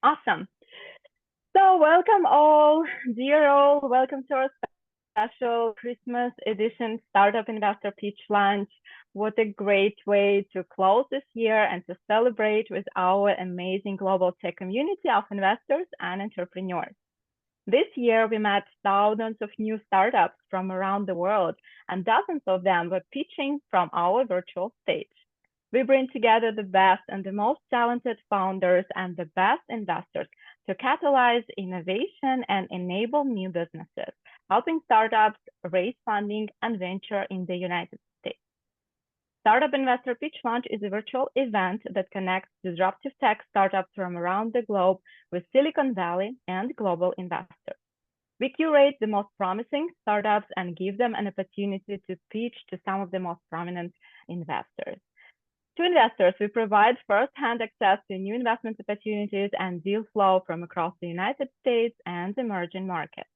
Awesome. So welcome all, dear all. Welcome to our special Christmas edition Startup Investor Pitch Lunch. What a great way to close this year and to celebrate with our amazing global tech community of investors and entrepreneurs. This year, we met thousands of new startups from around the world, and dozens of them were pitching from our virtual stage. We bring together the best and the most talented founders and the best investors to catalyze innovation and enable new businesses, helping startups raise funding and venture in the United States. Startup Investor Pitch Launch is a virtual event that connects disruptive tech startups from around the globe with Silicon Valley and global investors. We curate the most promising startups and give them an opportunity to pitch to some of the most prominent investors. To investors, we provide first-hand access to new investment opportunities and deal flow from across the United States and emerging markets.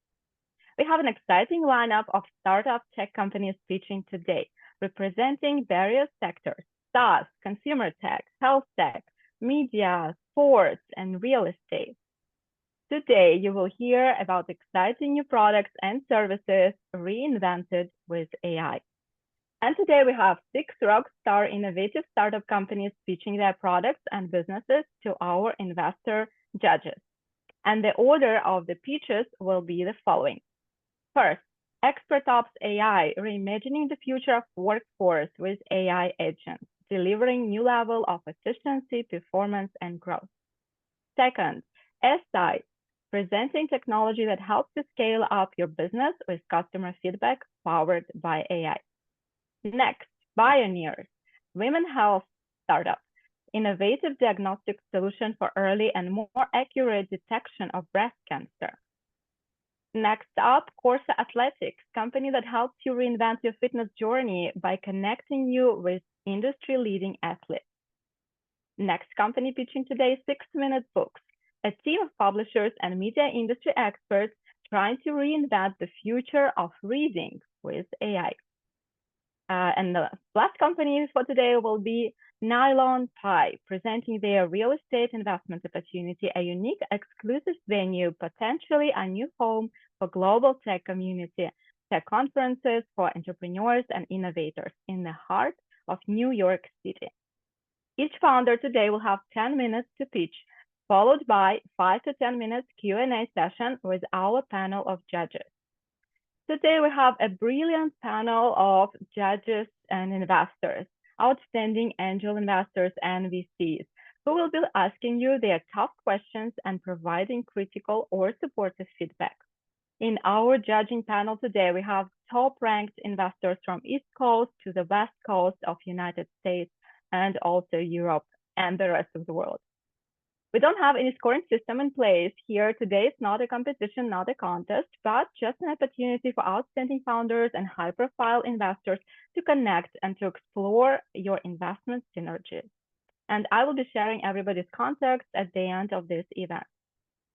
We have an exciting lineup of startup tech companies pitching today, representing various sectors: SaaS, consumer tech, health tech, media, sports, and real estate. Today, you will hear about exciting new products and services reinvented with AI. And today we have 6 rockstar innovative startup companies pitching their products and businesses to our investor judges. And the order of the pitches will be the following. First, Expertops AI, reimagining the future of workforce with AI agents, delivering new level of efficiency, performance, and growth. Second, Asight, presenting technology that helps you scale up your business with customer feedback powered by AI. Next, BioNirs, women health startup, innovative diagnostic solution for early and more accurate detection of breast cancer. Next up, CorsaAthletics, company that helps you reinvent your fitness journey by connecting you with industry-leading athletes. Next company pitching today, 6-Minute Books, a team of publishers and media industry experts trying to reinvent the future of reading with AI. And the last company for today will be NyLonPie, presenting their real estate investment opportunity, a unique exclusive venue, potentially a new home for global tech community, tech conferences for entrepreneurs and innovators in the heart of New York City. Each founder today will have 10 minutes to pitch, followed by 5 to 10 minutes Q&A session with our panel of judges. Today, we have a brilliant panel of judges and investors, outstanding angel investors and VCs, who will be asking you their tough questions and providing critical or supportive feedback. In our judging panel today, we have top-ranked investors from East Coast to the West Coast of United States and also Europe and the rest of the world. We don't have any scoring system in place here. Today, it's not a competition, not a contest, but just an opportunity for outstanding founders and high-profile investors to connect and to explore your investment synergies. And I will be sharing everybody's contacts at the end of this event.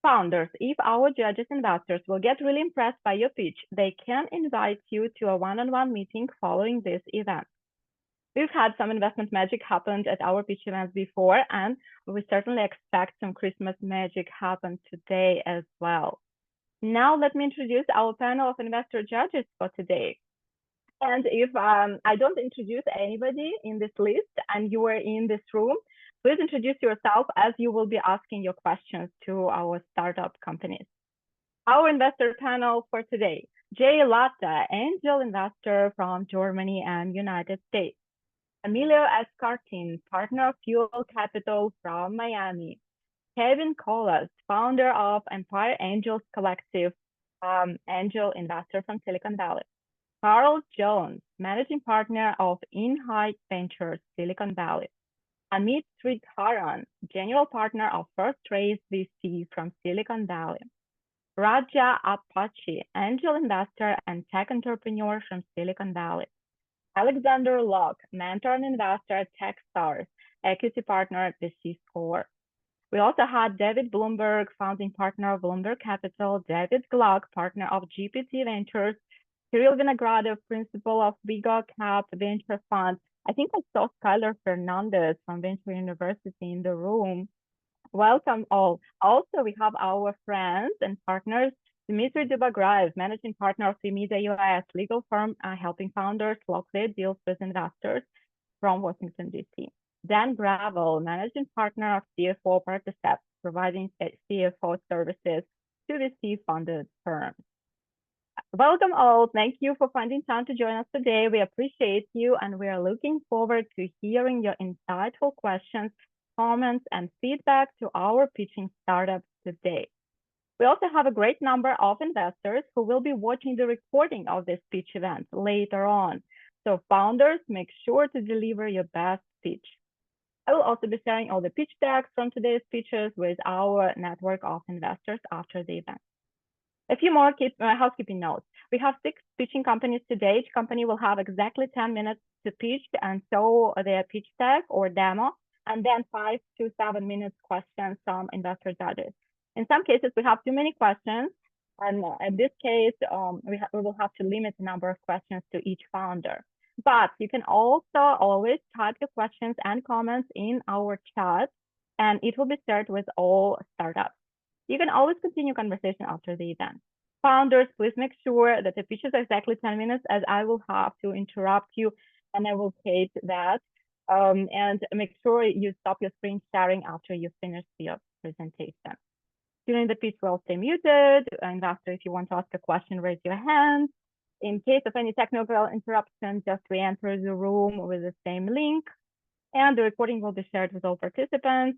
Founders, if our judges investors will get really impressed by your pitch, they can invite you to a one-on-one meeting following this event. We've had some investment magic happen at our pitch events before, and we certainly expect some Christmas magic happen today as well. Now, let me introduce our panel of investor judges for today. And if I don't introduce anybody in this list and you are in this room, please introduce yourself as you will be asking your questions to our startup companies. Our investor panel for today, Jay Latta, angel investor from Germany and United States. Emilio Escartin, partner of Fuel Capital from Miami. Kevin Colas, founder of Empire Angels Collective, angel investor from Silicon Valley. Carl Jones, managing partner of Insight Ventures, Silicon Valley. Amit Sridharan, general partner of First Race VC from Silicon Valley. Raja Apache, angel investor and tech entrepreneur from Silicon Valley. Alexander Locke, mentor and investor at Techstars, equity partner at VC Score. We also had David Bloomberg, founding partner of Bloomberg Capital, David Gluck, partner of GPT Ventures, Kirill Vinogradov, principal of Bigo Cap Venture Fund. I think I saw Skylar Fernandez from Venture University in the room. Welcome all. Also, we have our friends and partners, Dimitri Dubagраев, managing partner of Remida US legal firm, helping founders locally deals with investors from Washington, D.C. Dan Gravel, managing partner of CFO Partnership, providing CFO services to VC-funded firms. Welcome all. Thank you for finding time to join us today. We appreciate you, and we are looking forward to hearing your insightful questions, comments, and feedback to our pitching startups today. We also have a great number of investors who will be watching the recording of this pitch event later on. So founders, make sure to deliver your best pitch. I will also be sharing all the pitch decks from today's pitches with our network of investors after the event. A few more housekeeping notes. We have 6 pitching companies today. Each company will have exactly 10 minutes to pitch and show their pitch deck or demo, and then 5 to 7 minutes questions from investor judges. In some cases, we have too many questions, and in this case, we will have to limit the number of questions to each founder. But you can also always type the questions and comments in our chat, and it will be shared with all startups. You can always continue conversation after the event. Founders, please make sure that the pitch is exactly 10 minutes, as I will have to interrupt you, and I will take that. And make sure you stop your screen sharing after you finish your presentation. During the pitch, we'll stay muted. Investor, if you want to ask a question, raise your hand. In case of any technical interruption, just re-enter the room with the same link. And the recording will be shared with all participants.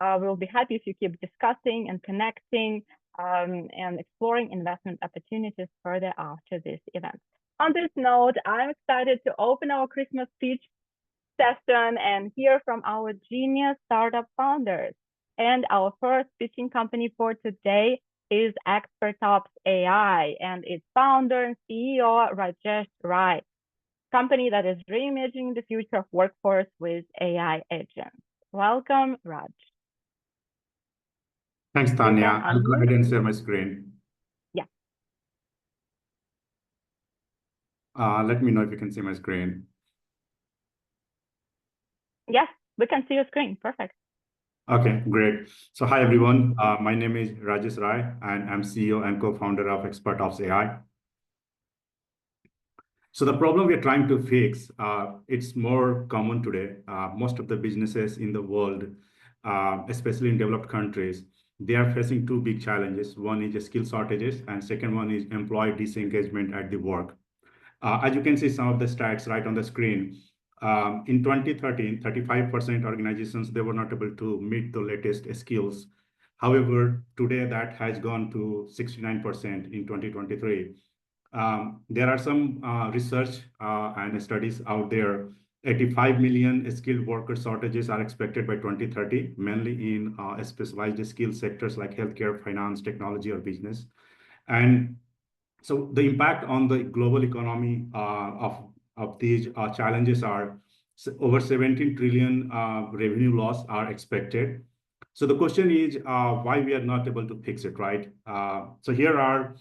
We'll be happy if you keep discussing and connecting and exploring investment opportunities further after this event. On this note, I'm excited to open our Christmas pitch session and hear from our genius startup founders. And our first pitching company for today is Expertops AI, and its founder and CEO, Rajesh Rai, company that is reimagining the future of workforce with AI agents. Welcome, Raj. Thanks, Tanya. I'll go ahead and share my screen. Yeah. Let me know if you can see my screen. Yes, we can see your screen. Perfect. Okay, great. So hi, everyone. My name is Rajesh Rai, and I'm CEO and co-founder of Expertops AI. So the problem we are trying to fix, it's more common today. Most of the businesses in the world, especially in developed countries, they are facing 2 big challenges. One is skill shortages, and second one is employee disengagement at the work. As you can see some of the stats right on the screen, in 2013, 35% organizations, they were not able to meet the latest skills. However, today that has gone to 69% in 2023. There are some research and studies out there. 85 million skilled worker shortages are expected by 2030, mainly in specialized skill sectors like healthcare, finance, technology, or business. And so the impact on the global economy of these challenges are over 17 trillion revenue loss are expected. So the question is why we are not able to fix it, right? So here are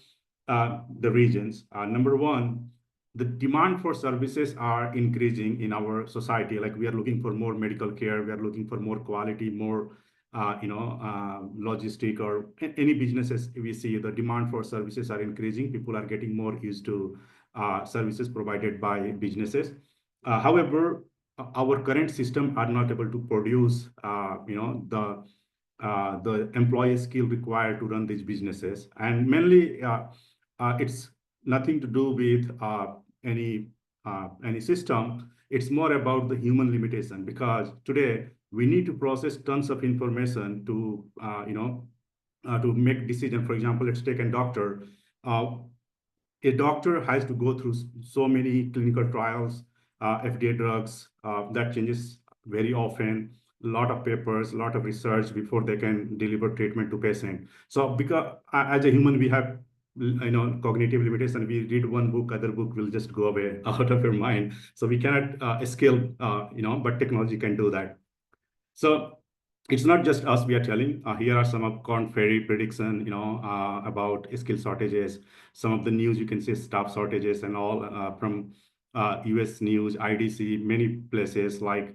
the regions. Number one, the demand for services are increasing in our society. Like we are looking for more medical care, we are looking for more quality, more logistic or any businesses we see the demand for services are increasing. People are getting more used to services provided by businesses. However, our current system are not able to produce the employee skill required to run these businesses, and mainly it's nothing to do with any system. It's more about the human limitation, because today we need to process tons of information to to make decision. For example, let's take a doctor. A doctor has to go through so many clinical trials, FDA drugs, that changes very often, a lot of papers, a lot of research before they can deliver treatment to patient. So because as a human, we have cognitive limitation. We read one book, other book will just go away out of your mind. So we cannot scale, but technology can do that. So it's not just us we are telling. Here are some of Korn Ferry prediction, about skill shortages. Some of the news you can see staff shortages and all from US News, IDC, many places like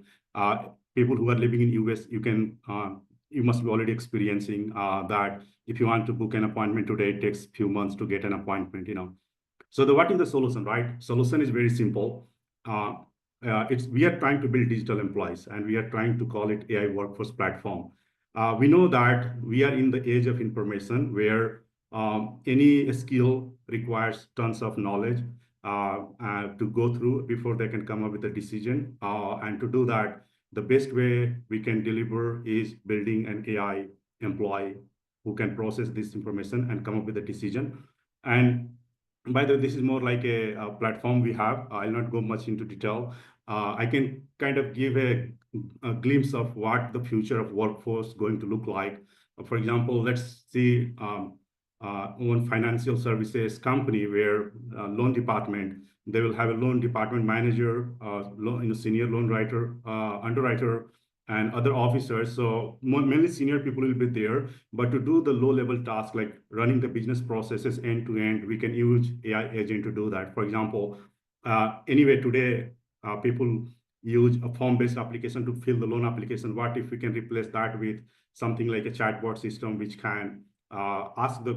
people who are living in US. You can you must be already experiencing that if you want to book an appointment today, it takes a few months to get an appointment, So what is the solution, right? Solution is very simple. We are trying to build digital employees, and we are trying to call it AI workforce platform. We know that we are in the age of information where any skill requires tons of knowledge to go through before they can come up with a decision. And to do that, the best way we can deliver is building an AI employee who can process this information and come up with a decision. And by the way, this is more like a platform we have. I'll not go much into detail. I can kind of give a glimpse of what the future of workforce is going to look like. For example, let's see one financial services company where loan department, they will have a loan department manager, senior loan writer, underwriter, and other officers. So mainly senior people will be there. But to do the low-level tasks like running the business processes end to end, we can use AI agent to do that. For example, anyway, today people use a form-based application to fill the loan application. What if we can replace that with something like a chatbot system which can ask the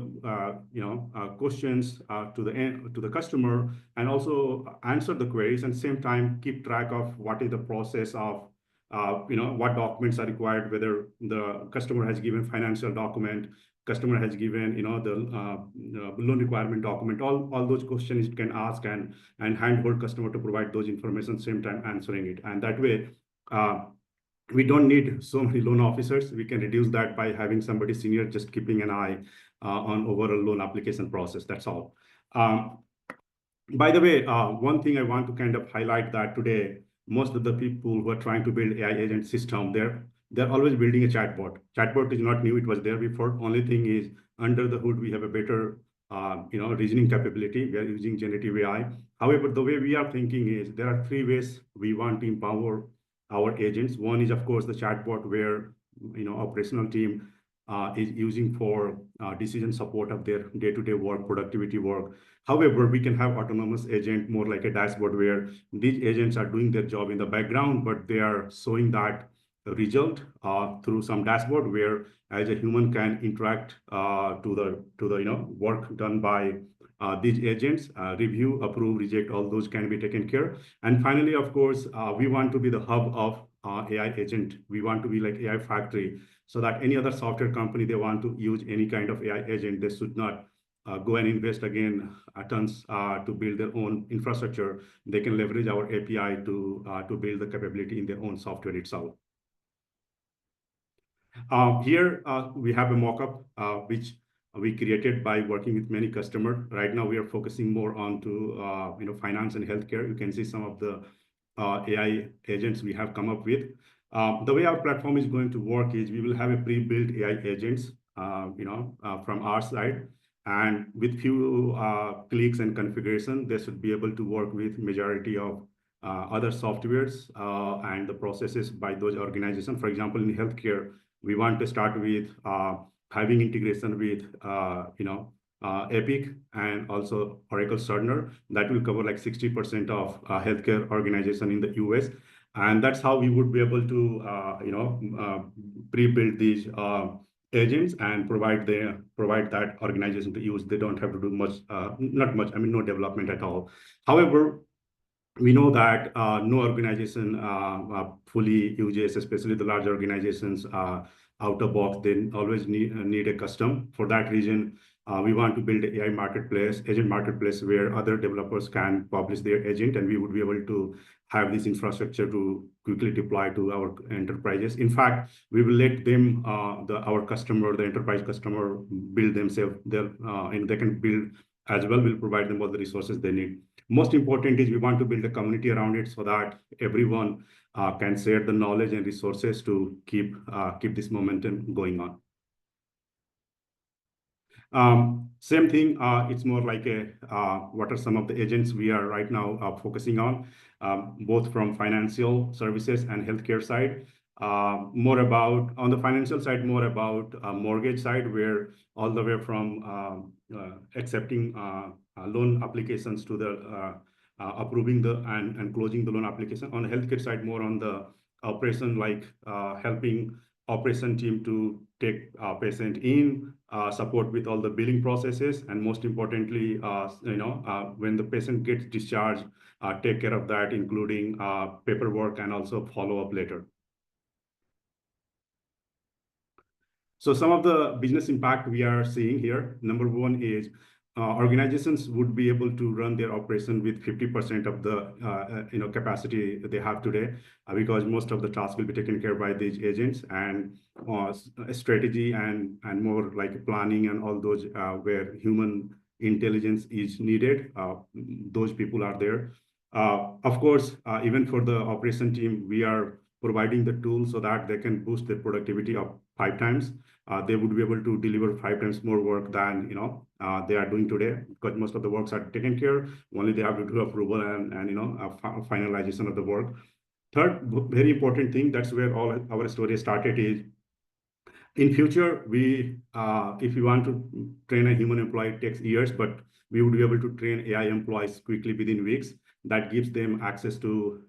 questions to the customer and also answer the queries, and same time keep track of what is the process of what documents are required, whether the customer has given financial document, customer has given the loan requirement document, all those questions you can ask and handhold customer to provide those information, same time answering it. And that way we don't need so many loan officers. We can reduce that by having somebody senior just keeping an eye on overall loan application process. That's all. By the way, one thing I want to kind of highlight that today, most of the people who are trying to build AI agent system, they're always building a chatbot. Chatbot is not new; it was there before. Only thing is, under the hood, we have a better, reasoning capability. We are using generative AI. However, the way we are thinking is there are three ways we want to empower our agents. One is, of course, the chatbot where operational team is using for decision support of their day-to-day work, productivity work. However, we can have autonomous agent more like a dashboard where these agents are doing their job in the background, but they are showing that result through some dashboard where as a human can interact to the work done by these agents, review, approve, reject, all those can be taken care. And finally, of course, we want to be the hub of AI agent. We want to be like AI factory, so that any other software company, they want to use any kind of AI agent, they should not go and invest again tons to build their own infrastructure. They can leverage our API to build the capability in their own software itself. Here we have a mock-up which we created by working with many customers. Right now we are focusing more on to finance and healthcare. You can see some of the AI agents we have come up with. The way our platform is going to work is we will have a pre-built AI agents, from our side, and with few clicks and configuration, they should be able to work with majority of other softwares and the processes by those organizations. For example, in healthcare, we want to start with having integration with Epic and also Oracle Cerner. That will cover like 60% of healthcare organization in the US. And that's how we would be able to pre-build these agents and provide that organization to use. They don't have to do much, not much, no development at all. However, we know that no organization fully uses, especially the large organizations, out of box. They always need a custom. For that reason, we want to build an AI marketplace, agent marketplace, where other developers can publish their agent, and we would be able to have this infrastructure to quickly deploy to our enterprises. In fact, we will let them, our customer, the enterprise customer, build themselves, and they can build as well. We'll provide them all the resources they need. Most important is we want to build a community around it so that everyone can share the knowledge and resources to keep this momentum going on. Same thing, it's more like what are some of the agents we are right now focusing on, both from financial services and healthcare side. More about, on the financial side, more about mortgage side, where all the way from accepting loan applications to the approving the and closing the loan application. On the healthcare side, more on the operation, like helping operation team to take patient in, support with all the billing processes, and most importantly, when the patient gets discharged, take care of that, including paperwork and also follow up later. So some of the business impact we are seeing here, number one is organizations would be able to run their operation with 50% of the capacity they have today, because most of the tasks will be taken care by these agents, and strategy and more like planning and all those where human intelligence is needed. Those people are there. Of course, even for the operation team, we are providing the tools so that they can boost their productivity of 5 times. They would be able to deliver 5 times more work than they are doing today, because most of the works are taken care. Only they have to do approval and finalization of the work. Third, very important thing, that's where all our story started, is in future, if we want to train a human employee, it takes years, but we would be able to train AI employees quickly within weeks. That gives them access to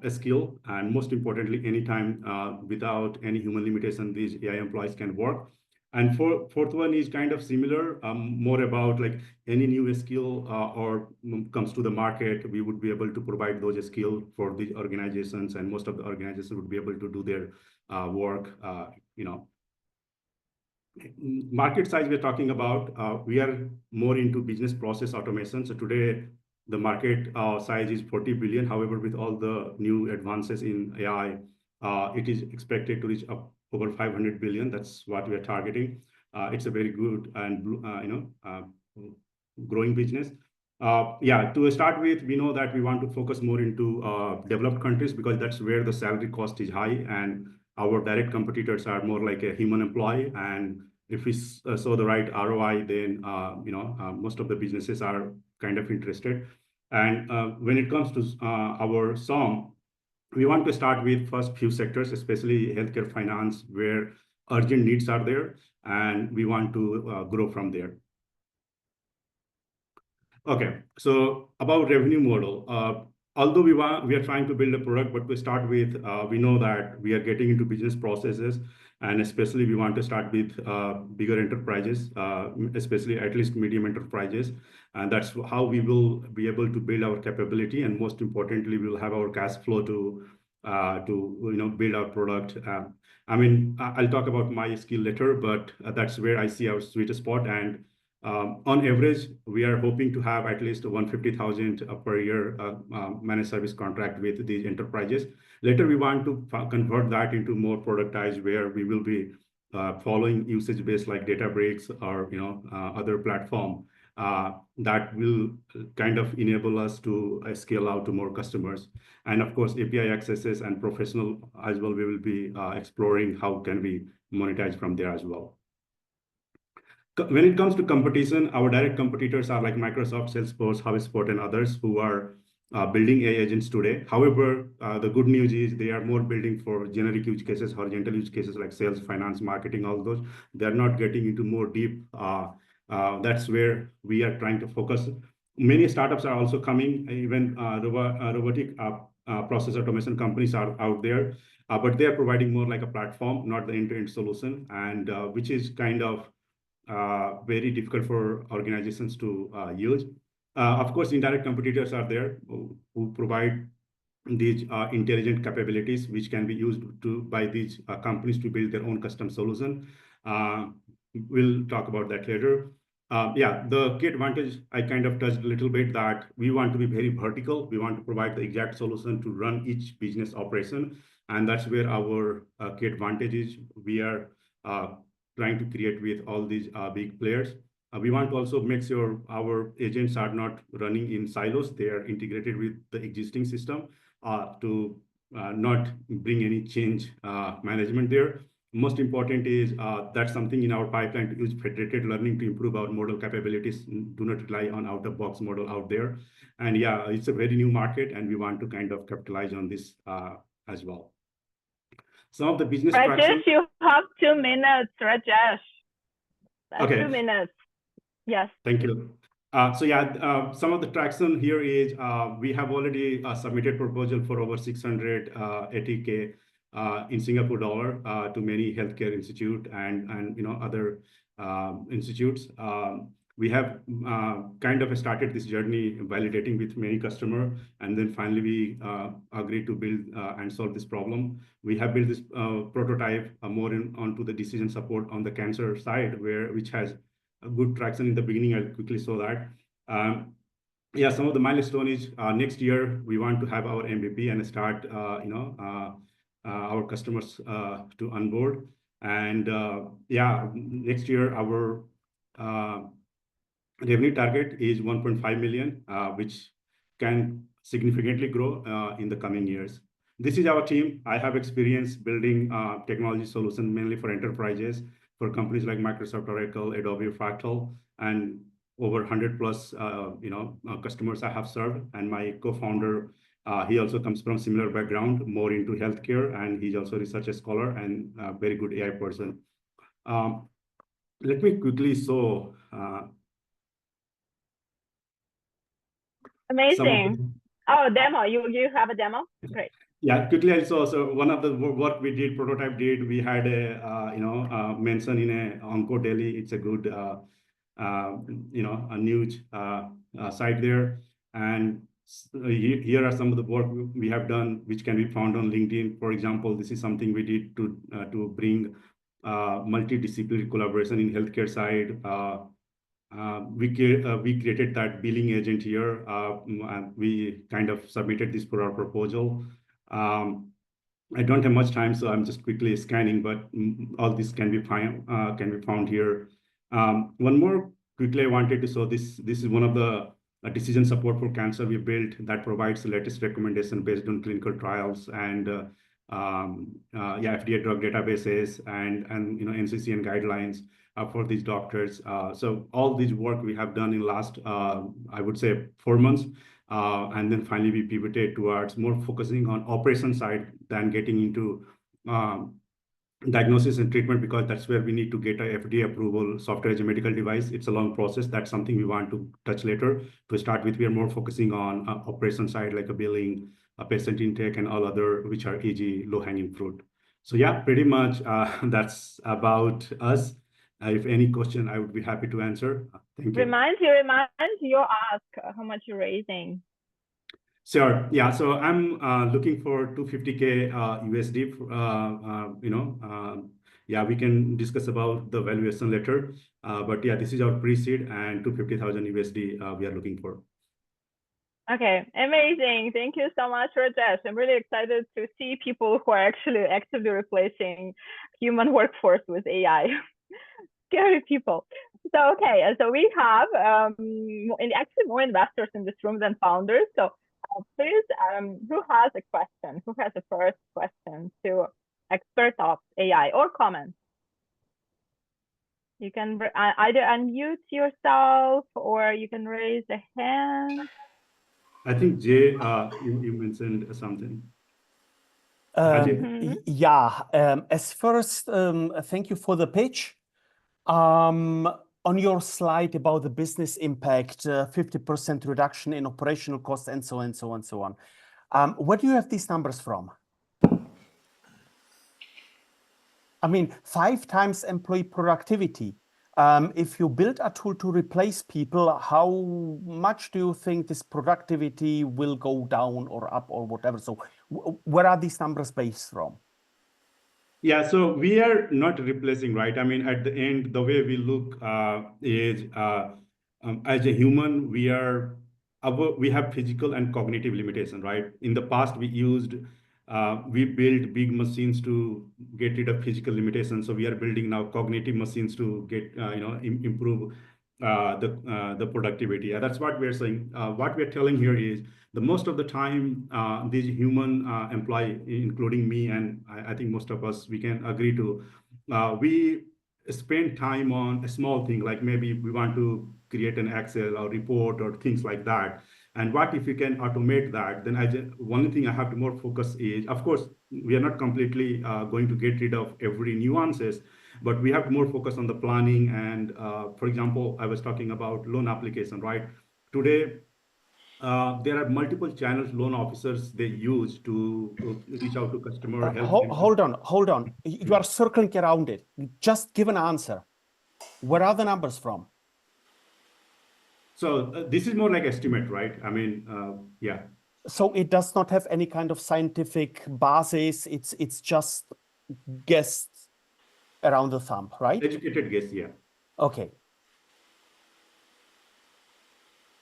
a skill, and most importantly, anytime without any human limitation, these AI employees can work. And fourth one is kind of similar, more about like any new skill or comes to the market, we would be able to provide those skills for the organizations, and most of the organizations would be able to do their work. Market size we're talking about, we are more into business process automation. So today, the market size is 40 billion. However, with all the new advances in AI, it is expected to reach up over 500 billion. That's what we are targeting. It's a very good and growing business. To start with, we know that we want to focus more into developed countries, because that's where the salary cost is high, and our direct competitors are more like a human employee. And if we saw the right ROI, then most of the businesses are kind of interested. And when it comes to our SOM, we want to start with first few sectors, especially healthcare, finance, where urgent needs are there, and we want to grow from there. Okay, so about revenue model. Although we are trying to build a product, but we start with, we know that we are getting into business processes, and especially we want to start with bigger enterprises, especially at least medium enterprises. And that's how we will be able to build our capability. And most importantly, we'll have our cash flow to build our product. I'll talk about my skill later, but that's where I see our sweet spot. And on average, we are hoping to have at least 150,000 per year managed service contract with these enterprises. Later, we want to convert that into more productized, where we will be following usage-based like Databricks or other platform that will kind of enable us to scale out to more customers. And of course, API accesses and professional as well, we will be exploring how can we monetize from there as well. When it comes to competition, our direct competitors are like Microsoft, Salesforce, HubSpot, and others who are building AI agents today. However, the good news is they are more building for generic use cases, horizontal use cases like sales, finance, marketing, all those. They're not getting into more deep. That's where we are trying to focus. Many startups are also coming, even robotic process automation companies are out there, but they are providing more like a platform, not the end-to-end solution, and which is kind of very difficult for organizations to use. Of course, indirect competitors are there who provide these intelligent capabilities, which can be used by these companies to build their own custom solution. We'll talk about that later. The key advantage, I kind of touched a little bit, that we want to be very vertical. We want to provide the exact solution to run each business operation. And that's where our key advantage is. We are trying to create with all these big players. We want to also make sure our agents are not running in silos. They are integrated with the existing system to not bring any change management there. Most important is that's something in our pipeline, to use federated learning to improve our model capabilities. Do not rely on out-of-box model out there. And it's a very new market, and we want to kind of capitalize on this as well. Some of the business Rajesh, you have 2 minutes, Rajesh. That's okay. 2 minutes. Yes. Thank you. Some of the traction here is we have already submitted proposal for over 680K in Singapore dollar to many healthcare institute and other institutes. We have kind of started this journey validating with many customers, and then finally we agreed to build and solve this problem. We have built this prototype more onto the decision support on the cancer side, which has a good traction in the beginning. I'll quickly show that. Yeah, some of the milestone is next year we want to have our MVP and start our customers to onboard. And yeah, next year our revenue target is 1.5 million, which can significantly grow in the coming years. This is our team. I have experience building technology solutions mainly for enterprises, for companies like Microsoft, Oracle, Adobe, Fractal, and over 100 plus customers I have served. And my co-founder, he also comes from similar background, more into healthcare, and he's also a research scholar and a very good AI person. Let me quickly show Amazing. Oh, demo. You have a demo? Great. Yeah, quickly also. So one of the work we did, prototype did, we had a mention in a Onco Delhi. It's a good a news site there. And here are some of the work we have done, which can be found on LinkedIn. For example, this is something we did to bring multidisciplinary collaboration in healthcare side. We created that billing agent here. And we kind of submitted this for our proposal. I don't have much time, so I'm just quickly scanning, but all this can be found here. One more quickly I wanted to show this. This is one of the decision support for cancer we built that provides the latest recommendation based on clinical trials and FDA drug databases and NCCN guidelines for these doctors. So all this work we have done in last, I would say 4 months. And then finally we pivoted towards more focusing on operation side than getting into diagnosis and treatment, because that's where we need to get a FDA approval software as a medical device. It's a long process. That's something we want to touch later. To start with, we are more focusing on operation side, like a billing, a patient intake, and all other, which are easy, low-hanging fruit. So yeah, pretty much that's about us. If any question, I would be happy to answer. Thank you. Remind you ask how much you're raising. Sure. Yeah. So I'm looking for 250K USD. Yeah, we can discuss about the valuation later. But yeah, this is our pre-seed and 250,000 USD we are looking for. Okay, amazing. Thank you so much, Rajesh. I'm really excited to see people who are actually actively replacing human workforce with AI. Scary people. So, okay, so we have actually more investors in this room than founders. So please, who has a question? Who has the first question to Expertops AI or comment? You can either unmute yourself or you can raise a hand. I think Jay, you mentioned something. Yeah. As first, thank you for the pitch. On your slide about the business impact, 50% reduction in operational costs, and so on, and so on, so on. Where do you have these numbers from? I mean, 5 times employee productivity. If you build a tool to replace people, how much do you think this productivity will go down or up or whatever? So where are these numbers based from? Yeah, so we are not replacing, right? I mean, at the end, the way we look is as a human, we have physical and cognitive limitation, right? In the past, we built big machines to get rid of physical limitations. So we are building now cognitive machines to get improve the productivity. That's what we're saying. What we're telling here is the most of the time, these human employee, including me, and I think most of us, we can agree to, we spend time on a small thing, like maybe we want to create an Excel or report or things like that. And what if you can automate that? Then one thing I have to more focus is, of course, we are not completely going to get rid of every nuances, but we have to more focus on the planning. And for example, I was talking about loan application, right? Today, there are multiple channels loan officers they use to reach out to customer, help them. Hold on. You are circling around it. Just give an answer. Where are the numbers from? So this is more like estimate, right? I mean, yeah. So it does not have any kind of scientific basis. It's just guessed around the thumb, right? Educated guess, yeah. Okay.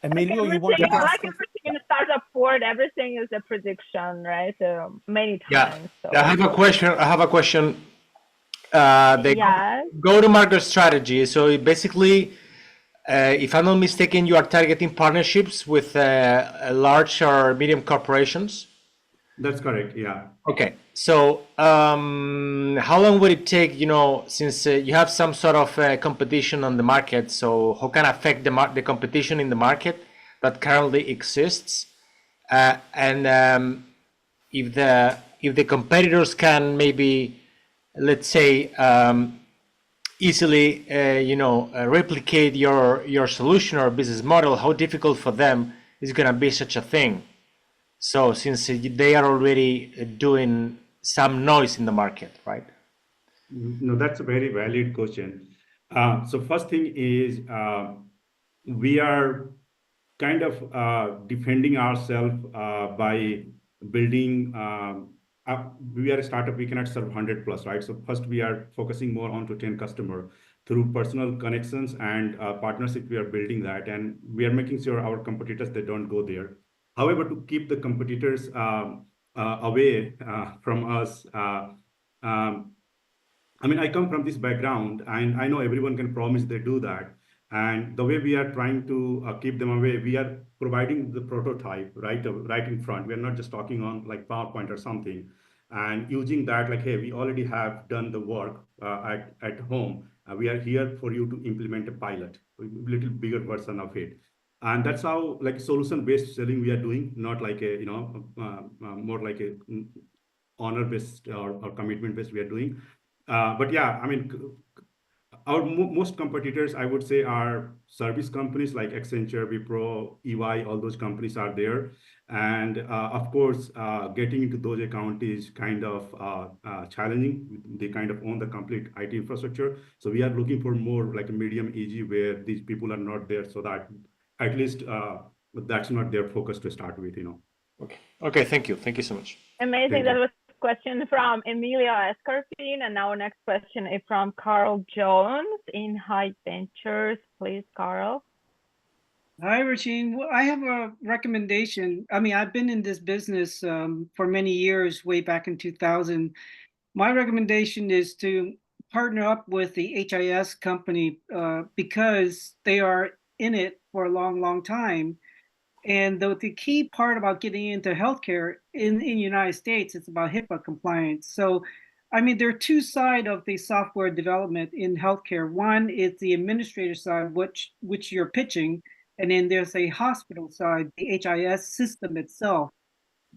Emilio, you want to like ask? everything in the startup world, everything is a prediction, right? Many times. Yeah, So. I have a question. The Yes. go-to-market strategy. So basically, if I'm not mistaken, you are targeting partnerships with large or medium corporations. That's correct, yeah. Okay, so how long would it take, since you have some sort of competition on the market, so how can affect the competition in the market that currently exists? And if the competitors can maybe, let's say, easily, replicate your solution or business model, how difficult for them is going to be such a thing? So since they are already doing some noise in the market, right? No, that's a very valid question. So first thing is we are kind of defending ourselves by building. We are a startup. We cannot serve 100 plus, right? So first we are focusing more on to 10 customer through personal connections and partnership. We are building that, and we are making sure our competitors they don't go there. However, to keep the competitors away from us, I mean, I come from this background, and I know everyone can promise they do that. And the way we are trying to keep them away, we are providing the prototype right in front. We are not just talking on like PowerPoint or something, and using that like, hey, we already have done the work at home. We are here for you to implement a pilot, a little bigger version of it. And that's how like solution-based selling we are doing, not like a more like a honor-based or commitment-based we are doing. But yeah, I mean, our most competitors, I would say, are service companies like Accenture, Wipro, EY, all those companies are there. And of course, getting into those accounts is kind of challenging. They kind of own the complete IT infrastructure. So we are looking for more like a medium easy where these people are not there, so that at least that's not their focus to start with, Okay, thank you so much. Amazing. That was a question from Emilio Escarpin, and our next question is from Carl Jones in High Ventures. Please, Carl. Hi, Rasheen. Well, I have a recommendation. I mean, I've been in this business for many years, way back in 2000. My recommendation is to partner up with the HIS company because they are in it for a long, long time. And the key part about getting into healthcare in the United States, it's about HIPAA compliance. So, I mean, there are two sides of the software development in healthcare. One is the administrator side, which you're pitching, and then there's a hospital side, the HIS system itself.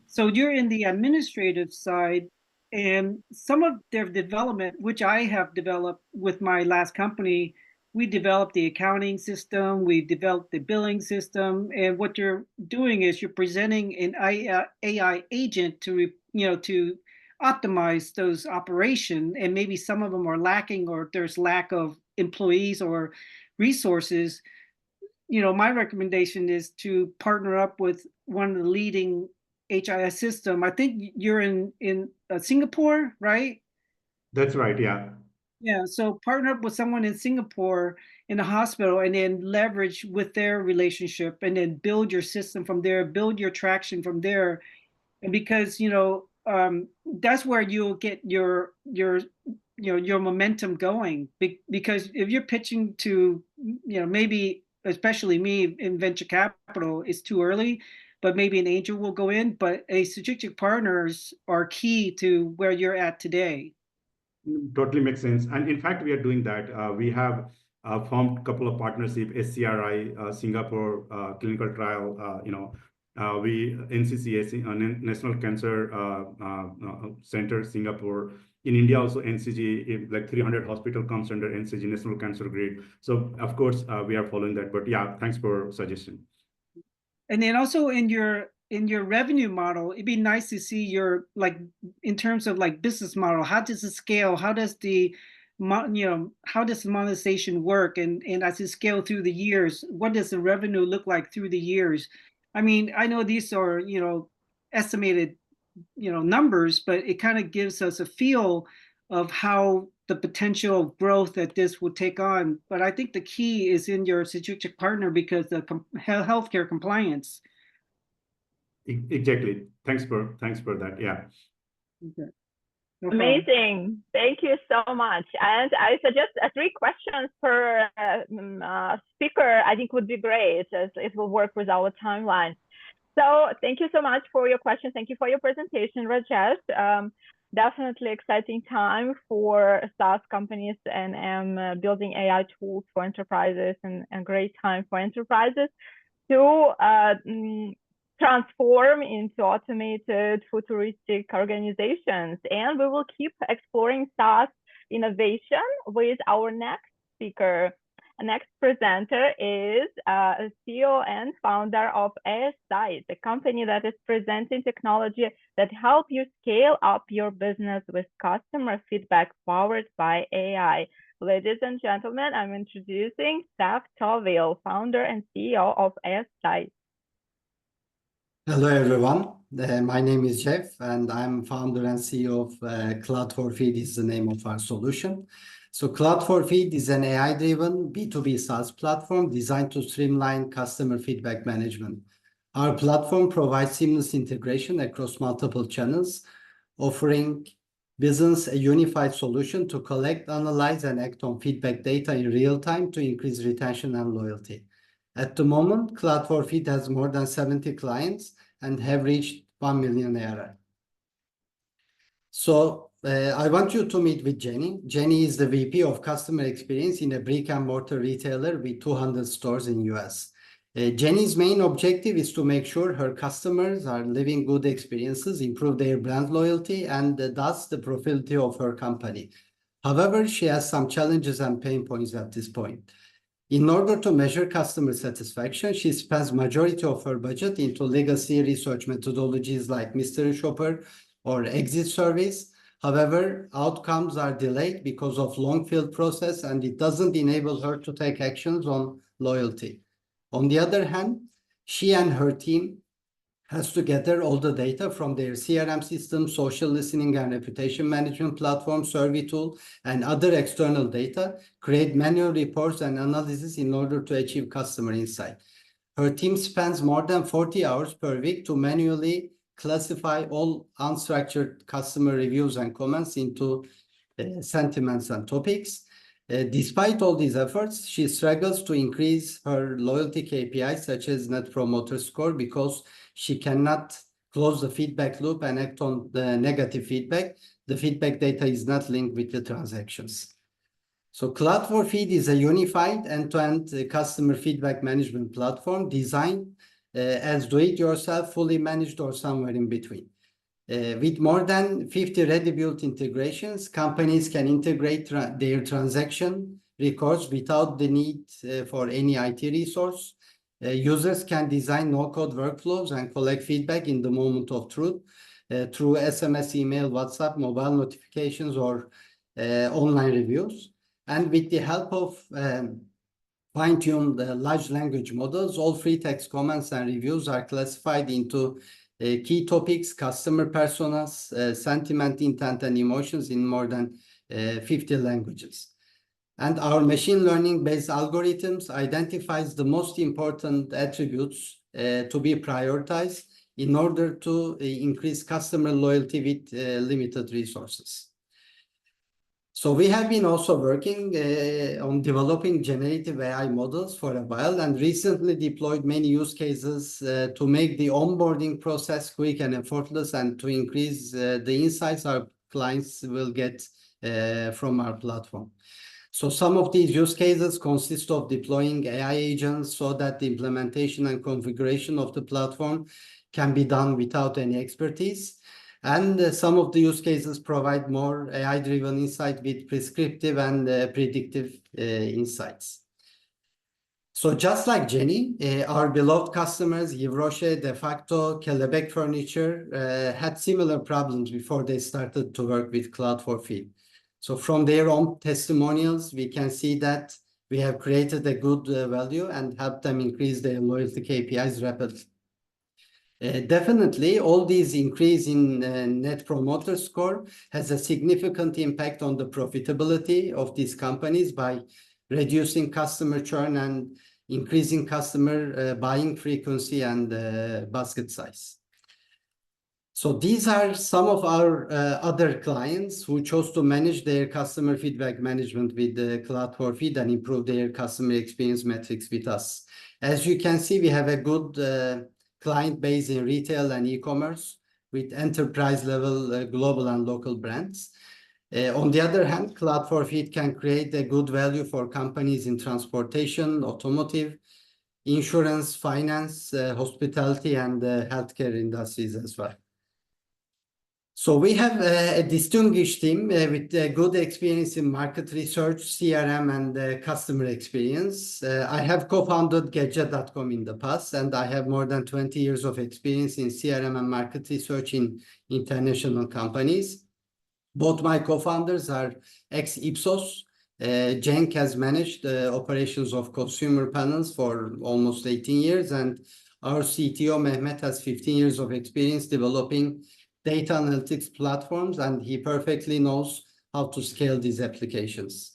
So you're in the administrative side, and some of their development, which I have developed with my last company, we developed the accounting system, we developed the billing system, and what you're doing is you're presenting an AI agent to to optimize those operations, and maybe some of them are lacking, or there's lack of employees or resources. My recommendation is to partner up with one of the leading HIS system. I think you're in Singapore, right? That's right, yeah. Yeah, so partner up with someone in Singapore in a hospital, and then leverage with their relationship, and then build your system from there, build your traction from there. And because that's where you'll get your momentum going. Because if you're pitching to maybe, especially me in venture capital, it's too early, but maybe an angel will go in. But a strategic partners are key to where you're at today. Totally makes sense. And in fact, we are doing that. We have formed a couple of partnerships, SCRI, Singapore clinical trial, we NCCS, National Cancer Center, Singapore. In India, also NCG, like 300 hospital comes under NCG, National Cancer Grid. So of course, we are following that. But yeah, thanks for suggestion. And then also in your revenue model, it'd be nice to see your, like, in terms of like business model, how does it scale? How does the how does the monetization work? And as it scale through the years, what does the revenue look like through the years? I mean, I know these are, estimated, numbers, but it kind of gives us a feel of how the potential growth that this will take on. But I think the key is in your strategic partner, because the healthcare compliance. Exactly. Thanks for that. Yeah. Okay. No problem. Amazing. Thank you so much. And I suggest 3 questions per speaker, I think would be great, as it will work with our timeline. So thank you so much for your questions. Thank you for your presentation, Rajesh. Definitely exciting time for SaaS companies and building AI tools for enterprises, and a great time for enterprises to transform into automated futuristic organizations. And we will keep exploring SaaS innovation with our next speaker. The next presenter is CEO and founder of Asight, a company that is presenting technology that help you scale up your business with customer feedback powered by AI. Ladies and gentlemen, I'm introducing Cef Tovil, founder and CEO of Asight. Hello, everyone. My name is Jeff, and I'm founder and CEO of Cloud4Feed is the name of our solution. So Cloud4Feed is an AI-driven B2B SaaS platform designed to streamline customer feedback management. Our platform provides seamless integration across multiple channels, offering business a unified solution to collect, analyze, and act on feedback data in real time to increase retention and loyalty. At the moment, Cloud4Feed has more than 70 clients and have reached 1 million ARR. So I want you to meet with Jenny. Jenny is the VP of Customer Experience in a brick-and-mortar retailer with 200 stores in US. Jenny's main objective is to make sure her customers are living good experiences, improve their brand loyalty, and thus the profitability of her company. However, she has some challenges and pain points at this point. In order to measure customer satisfaction, she spends majority of her budget into legacy research methodologies like mystery shopper or exit surveys. However, outcomes are delayed because of long field process, and it doesn't enable her to take actions on loyalty. On the other hand, she and her team has to gather all the data from their CRM system, social listening and reputation management platform, survey tool, and other external data, create manual reports and analysis in order to achieve customer insight. Her team spends more than 40 hours per week to manually classify all unstructured customer reviews and comments into sentiments and topics. Despite all these efforts, she struggles to increase her loyalty KPIs, such as Net Promoter Score, because she cannot close the feedback loop and act on the negative feedback. The feedback data is not linked with the transactions. So Cloud4Feed is a unified end-to-end customer feedback management platform designed as do-it-yourself, fully managed, or somewhere in between. With more than 50 ready-built integrations, companies can integrate their transaction records without the need for any IT resource. Users can design no-code workflows and collect feedback in the moment of truth through SMS, email, WhatsApp, mobile notifications, or online reviews. And with the help of fine-tuned large language models, all free text comments and reviews are classified into key topics, customer personas, sentiment, intent, and emotions in more than 50 languages. And our machine learning-based algorithms identifies the most important attributes to be prioritized in order to increase customer loyalty with limited resources. So we have been also working on developing generative AI models for a while, and recently deployed many use cases to make the onboarding process quick and effortless, and to increase the insights our clients will get from our platform. So some of these use cases consist of deploying AI agents so that the implementation and configuration of the platform can be done without any expertise. And some of the use cases provide more AI-driven insight with prescriptive and predictive insights. So just like Jenny, our beloved customers, Yves Rocher, De Facto, Kelebek Furniture, had similar problems before they started to work with Cloud for Feed. So from their own testimonials, we can see that we have created a good value and helped them increase their loyalty KPIs rapidly. Definitely, all these increase in net promoter score has a significant impact on the profitability of these companies by reducing customer churn and increasing customer buying frequency and basket size. So these are some of our other clients who chose to manage their customer feedback management with the Cloud for Feed and improve their customer experience metrics with us. As you can see, we have a good client base in retail and e-commerce with enterprise level global and local brands. On the other hand, Cloud for Feed can create a good value for companies in transportation, automotive, insurance, finance, hospitality, and healthcare industries as well. So we have a distinguished team with good experience in market research, CRM, and customer experience. I have co-founded Gadget.com in the past, and I have more than 20 years of experience in CRM and market research in international companies. Both my co-founders are ex-Ipsos. Cenk has managed the operations of consumer panels for almost 18 years, and our CTO, Mehmet, has 15 years of experience developing data analytics platforms, and he perfectly knows how to scale these applications.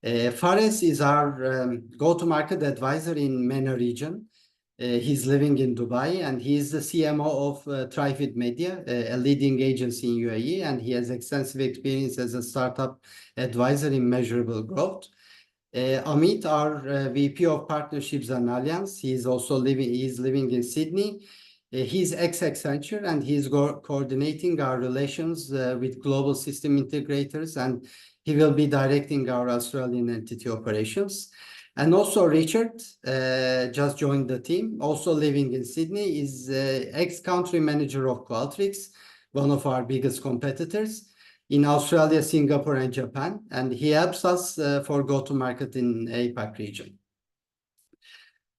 Fares is our go-to-market advisor in MENA region. He's living in Dubai, and he is the CMO of Trifid Media, a leading agency in UAE, and he has extensive experience as a startup advisor in measurable growth. Amit, our VP of Partnerships and Alliance, he's living in Sydney. He's ex-Accenture, and he's coordinating our relations with global system integrators, and he will be directing our Australian entity operations. And also Richard just joined the team, also living in Sydney, is ex-country manager of Qualtrics, one of our biggest competitors in Australia, Singapore, and Japan, and he helps us for go-to-market in APAC region.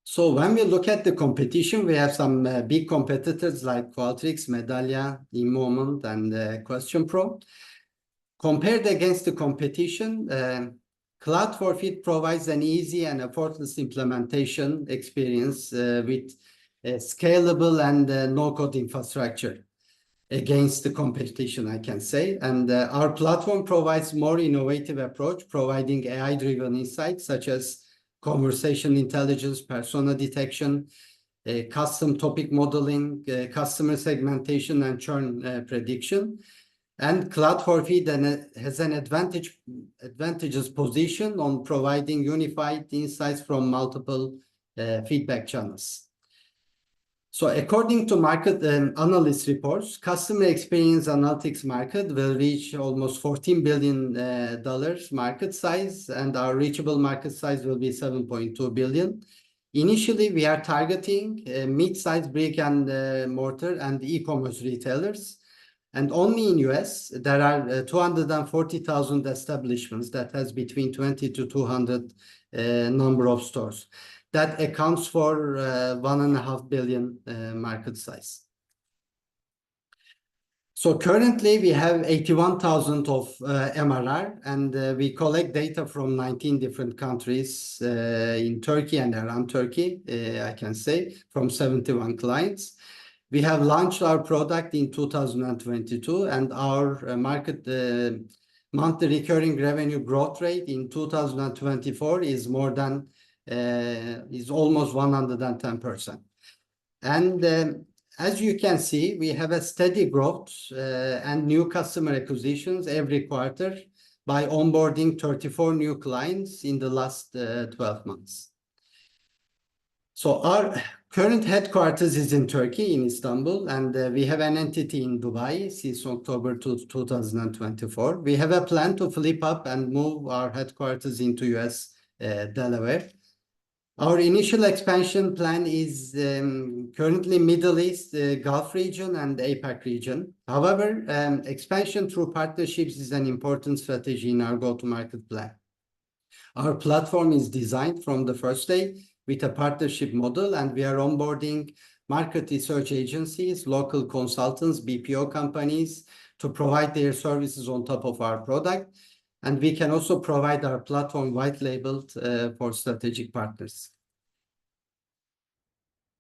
So when we look at the competition, we have some big competitors like Qualtrics, Medallia, eMoment, and QuestionPro. Compared against the competition, Cloud for Feed provides an easy and effortless implementation experience with scalable and no-code infrastructure against the competition, I can say. And our platform provides more innovative approach, providing AI-driven insights such as conversation intelligence, persona detection, custom topic modeling, customer segmentation, and churn prediction. And Cloud for Feed has an advantageous position on providing unified insights from multiple feedback channels. So according to market analyst reports, customer experience analytics market will reach almost $14 billion market size, and our reachable market size will be 7.2 billion. Initially, we are targeting mid-sized brick and mortar and e-commerce retailers. And only in US, there are 240,000 establishments that has between 20 to 200 number of stores. That accounts for 1.5 billion market size. So currently we have 81,000 of MRR, and we collect data from 19 different countries in Turkey and around Turkey, I can say, from 71 clients. We have launched our product in 2022, and our monthly recurring revenue growth rate in 2024 is almost 110%. And as you can see, we have a steady growth and new customer acquisitions every quarter by onboarding 34 new clients in the last 12 months. So our current headquarters is in Turkey, in Istanbul, and we have an entity in Dubai since October 2024. We have a plan to flip up and move our headquarters into US, Delaware. Our initial expansion plan is currently Middle East, Gulf region, and APAC region. However, expansion through partnerships is an important strategy in our go-to-market plan. Our platform is designed from the first day with a partnership model, and we are onboarding market research agencies, local consultants, BPO companies to provide their services on top of our product. And we can also provide our platform white labeled for strategic partners.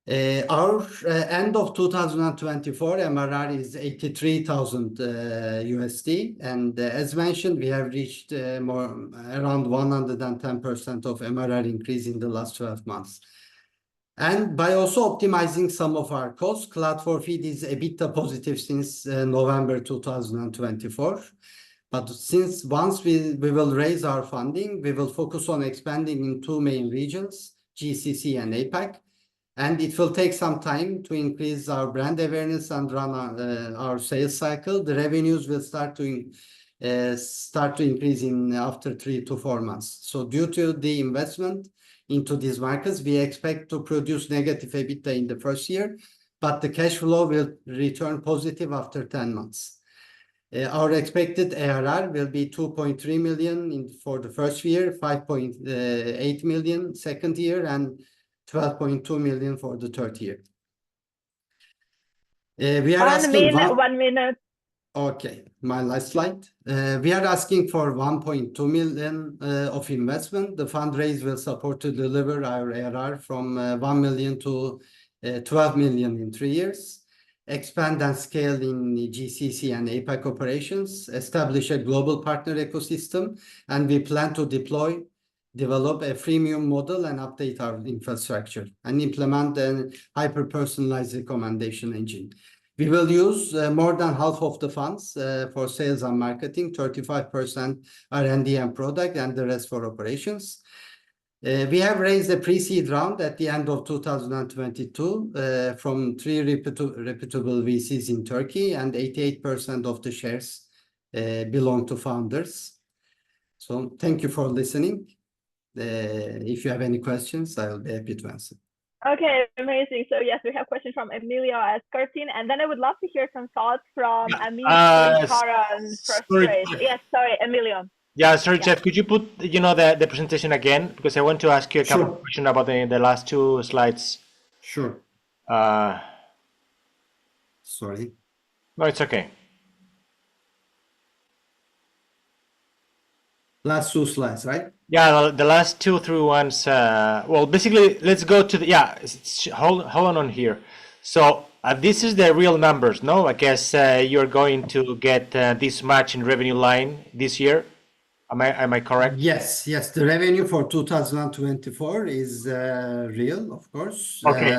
Our end of 2024 MRR is 83,000 USD, and as mentioned, we have reached around 110% of MRR increase in the last 12 months. And by also optimizing some of our costs, Cloud4Feed is EBITDA positive since November 2024. But since once we will raise our funding, we will focus on expanding in two main regions, GCC and APAC. And it will take some time to increase our brand awareness and run our sales cycle. The revenues will start to increase after 3 to 4 months. So due to the investment into these markets, we expect to produce negative EBITDA in the first year, but the cash flow will return positive after 10 months. Our expected ARR will be 2.3 million for the first year, 5.8 million second year, and 12.2 million for the third year. We are asking 1 minute. Okay, my last slide. We are asking for 1.2 million of investment. The fundraise will support to deliver our ARR from 1 million to 12 million in 3 years, expand and scale in the GCC and APAC operations, establish a global partner ecosystem, and we plan to develop a freemium model and update our infrastructure and implement a hyper-personalized recommendation engine. We will use more than half of the funds for sales and marketing, 35% R&D and product, and the rest for operations. We have raised a pre-seed round at the end of 2022 from 3 reputable VCs in Turkey, and 88% of the shares belong to founders. So thank you for listening. If you have any questions, I will be happy to answer. Okay, amazing. So yes, we have questions from Emilio Escartin, and then I would love to hear some thoughts from Amit, Kara, and Frustrate. Yes, sorry, Emilio. Yeah, sorry, Jeff, could you put, the presentation again? Because I want to ask you a couple of questions about the last 2 slides. Sure. Sorry. No, it's okay. Last 2 slides, right? Yeah, the last 2 through ones. Well, basically, let's go to hold on here. So this is the real numbers, no? I guess you're going to get this much in revenue line this year. Am I correct? Yes. The revenue for 2024 is real, of course. Okay.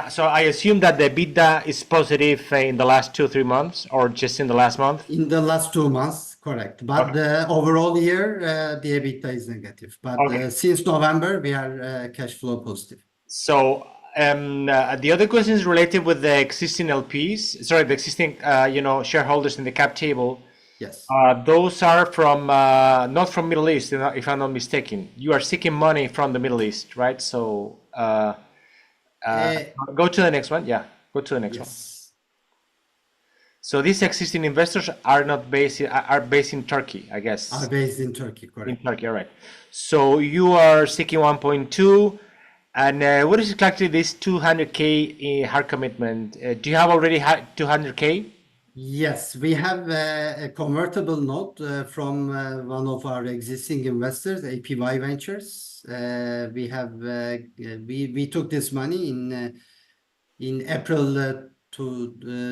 So I assume that the EBITDA is positive in the last 2-3 months, or just in the last month. In the last 2 months, correct. But the overall year, the EBITDA is negative. But since November, we are cash flow positive. So the other question is related with the existing LPs. Sorry, the existing shareholders in the cap table. Yes. Those are from not from Middle East, if I'm not mistaken. You are seeking money from the Middle East, right? So go to the next one. Yeah, go to the next one. So these existing investors are based in Turkey, I guess. Are based in Turkey, correct? In Turkey, all right. So you are seeking 1.2, and what is exactly this 200K hard commitment? Do you have already had 200K? Yes, we have a convertible note from one of our existing investors, APY Ventures. We took this money in April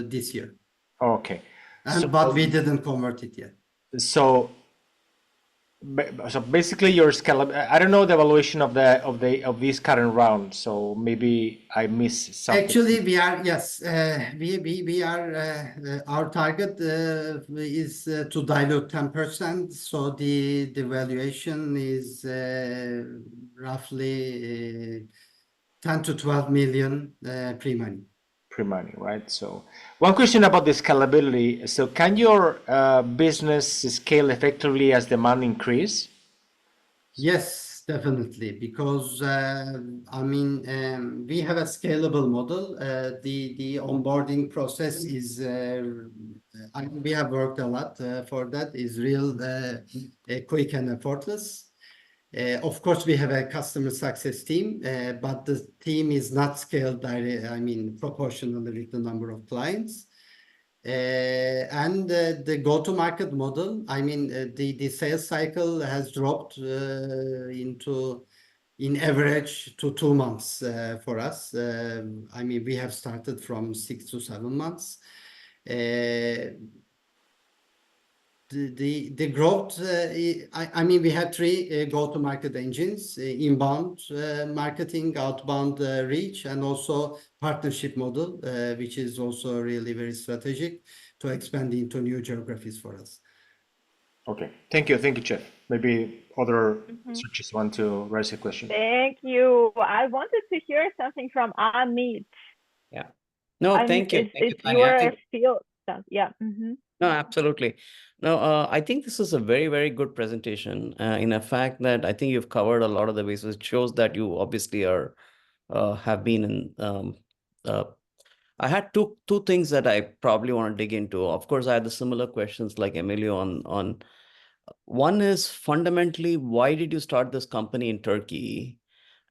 this year. Okay. But we didn't convert it yet. So basically, your scale. I don't know the evaluation of this current round. So maybe I missed something. Actually, we are we are our target is to dilute 10%. So the valuation is roughly 10 to 12 million pre-money. Pre-money, right? So one question about the scalability. So can your business scale effectively as demand increase? Yes, definitely. Because we have a scalable model. The onboarding process is we have worked a lot for that. Is real quick and effortless. Of course, we have a customer success team, but the team is not scaled proportionally with the number of clients. And the go-to-market model, the sales cycle has dropped in average to 2 months for us. We have started from 6 to 7 months. The growth, we have 3 go-to-market engines: inbound marketing, outbound reach, and also partnership model, which is also really very strategic to expand into new geographies for us. Okay, thank you, Chef. Maybe other researchers want to raise a question. Thank you. I wanted to hear something from Amit. Yeah. No, thank you. It's Tanya. your field stuff. Yeah. No, absolutely. No, I think this is a very, very good presentation. In a fact that I think you've covered a lot of the bases. It shows that you obviously are have been in. I had two things that I probably want to dig into. Of course, I had the similar questions like Emilio on. One is fundamentally, why did you start this company in Turkey?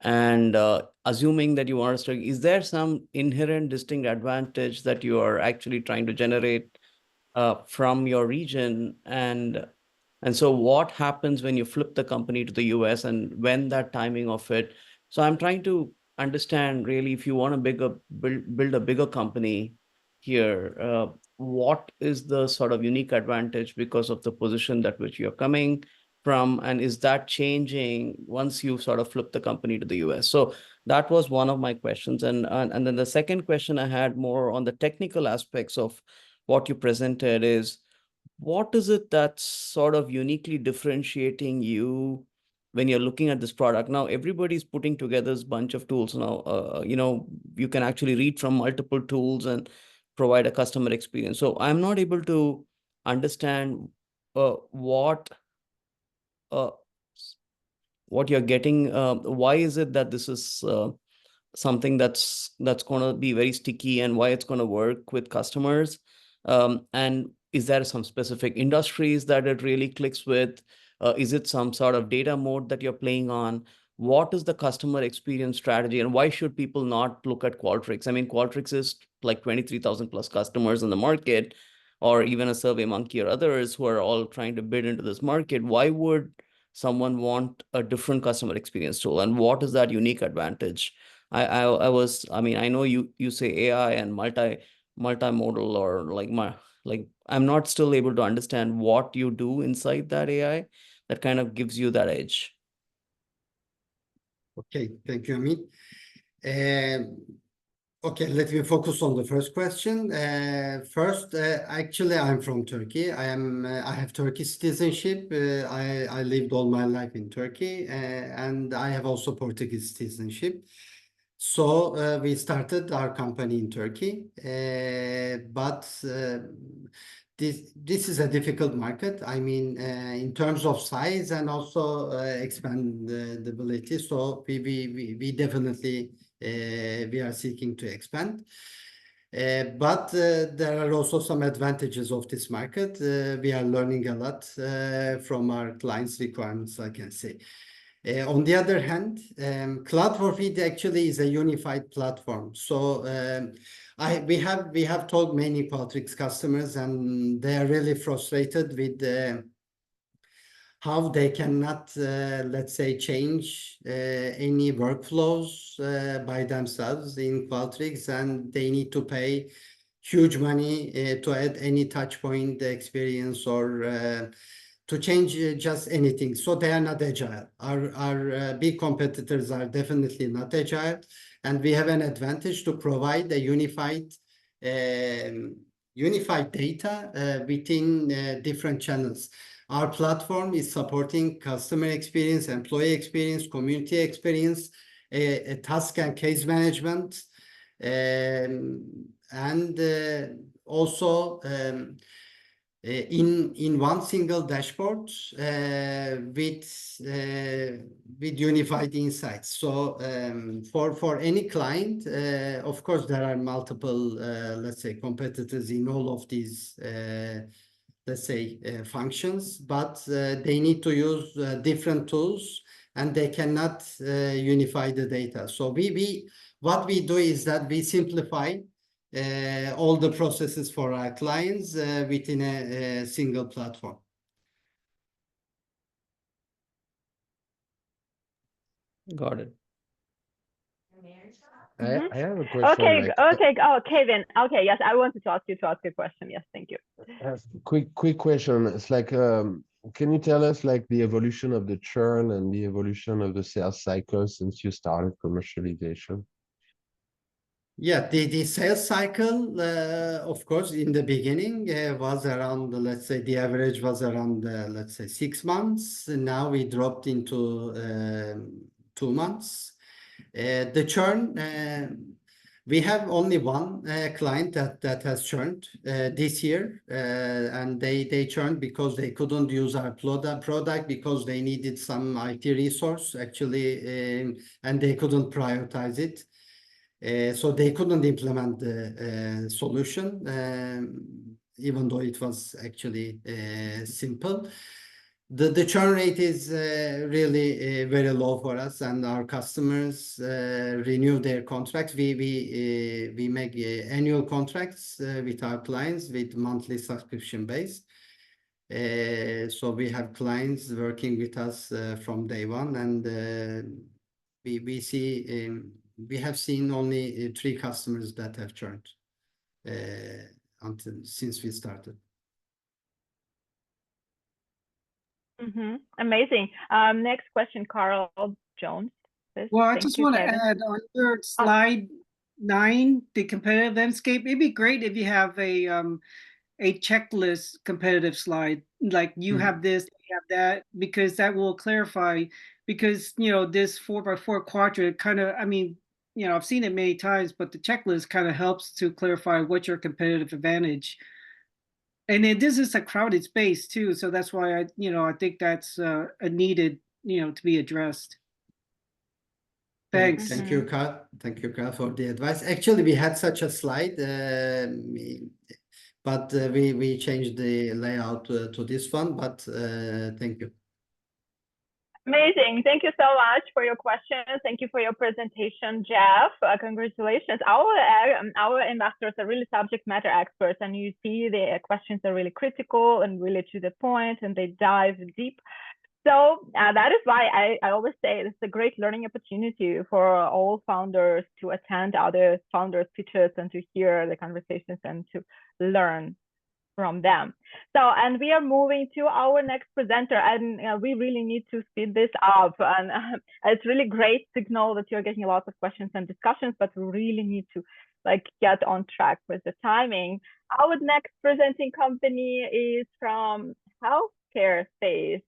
And assuming that you want to start, is there some inherent distinct advantage that you are actually trying to generate from your region? And so what happens when you flip the company to the US, and when that timing of it? So I'm trying to understand really, if you want to build a bigger company here, what is the sort of unique advantage because of the position that which you're coming from, and is that changing once you sort of flip the company to the US? So that was one of my questions. And then the second question I had more on the technical aspects of what you presented is, what is it that's sort of uniquely differentiating you when you're looking at this product? Now, everybody's putting together this bunch of tools now. You can actually read from multiple tools and provide a customer experience. So I'm not able to understand what you're getting. Why is it that this is something that's going to be very sticky, and why it's going to work with customers? And is there some specific industries that it really clicks with? Is it some sort of data mode that you're playing on? What is the customer experience strategy, and why should people not look at Qualtrics? Qualtrics is like 23,000 plus customers in the market, or even a SurveyMonkey or others who are all trying to bid into this market. Why would someone want a different customer experience tool, and what is that unique advantage? I know you say AI and multimodal, or I'm not still able to understand what you do inside that AI that kind of gives you that edge. Okay, thank you, Amit. Okay, let me focus on the first question. First, actually, I'm from Turkey. I have Turkish citizenship. I lived all my life in Turkey, and I have also Portuguese citizenship. So we started our company in Turkey, but this is a difficult market. In terms of size and also expandability. So we definitely we are seeking to expand. But there are also some advantages of this market. We are learning a lot from our clients' requirements, I can say. On the other hand, Cloud for Feed actually is a unified platform. So we have told many Qualtrics customers, and they are really frustrated with how they cannot, let's say, change any workflows by themselves in Qualtrics, and they need to pay huge money to add any touch point experience or to change just anything. So they are not agile. Our big competitors are definitely not agile, and we have an advantage to provide a unified data within different channels. Our platform is supporting customer experience, employee experience, community experience, task and case management, and also in one single dashboard with unified insights. So for any client, of course, there are multiple, let's say, competitors in all of these, let's say, functions, but they need to use different tools and they cannot unify the data. So what we do is that we simplify all the processes for our clients within a single platform. Got it. I have a question. Okay, okay. Oh, Kevin. Okay, yes, I wanted to ask you a question. Yes, thank you. Quick question. It's like, can you tell us like the evolution of the churn and the evolution of the sales cycle since you started commercialization? Yeah, the sales cycle, of course, in the beginning was around, let's say, the average was around, let's say, 6 months. And now we dropped into 2 months. The churn, we have only one client that has churned this year, and they churned because they couldn't use our product because they needed some IT resource actually, and they couldn't prioritize it. So they couldn't implement the solution, even though it was actually simple. The churn rate is really very low for us, and our customers renew their contracts. We make annual contracts with our clients with monthly subscription based. So we have clients working with us from day one, and we have seen only 3 customers that have churned since we started. Amazing. Next question, Carl Jones. Well, I just want to add on your slide 9, the competitive landscape. It'd be great if you have a checklist competitive slide, like you have this, you have that, because that will clarify. Because this 4x4 quadrant kind of, I mean, I've seen it many times, but the checklist kind of helps to clarify what's your competitive advantage. And this is a crowded space too, so that's why I think that's a needed, to be addressed. Thanks. Thank you, Carl. Thank you, Carl, for the advice. Actually, we had such a slide, but we changed the layout to this one. But thank you. Amazing. Thank you so much for your questions. Thank you for your presentation, Jeff. Congratulations. Our investors are really subject matter experts, and you see the questions are really critical and really to the point, and they dive deep. So that is why I always say it's a great learning opportunity for all founders to attend other founders' pitches and to hear the conversations and to learn from them. So, and we are moving to our next presenter, and we really need to speed this up. And it's really great signal that you're getting lots of questions and discussions, but we really need to get on track with the timing. Our next presenting company is from healthcare space,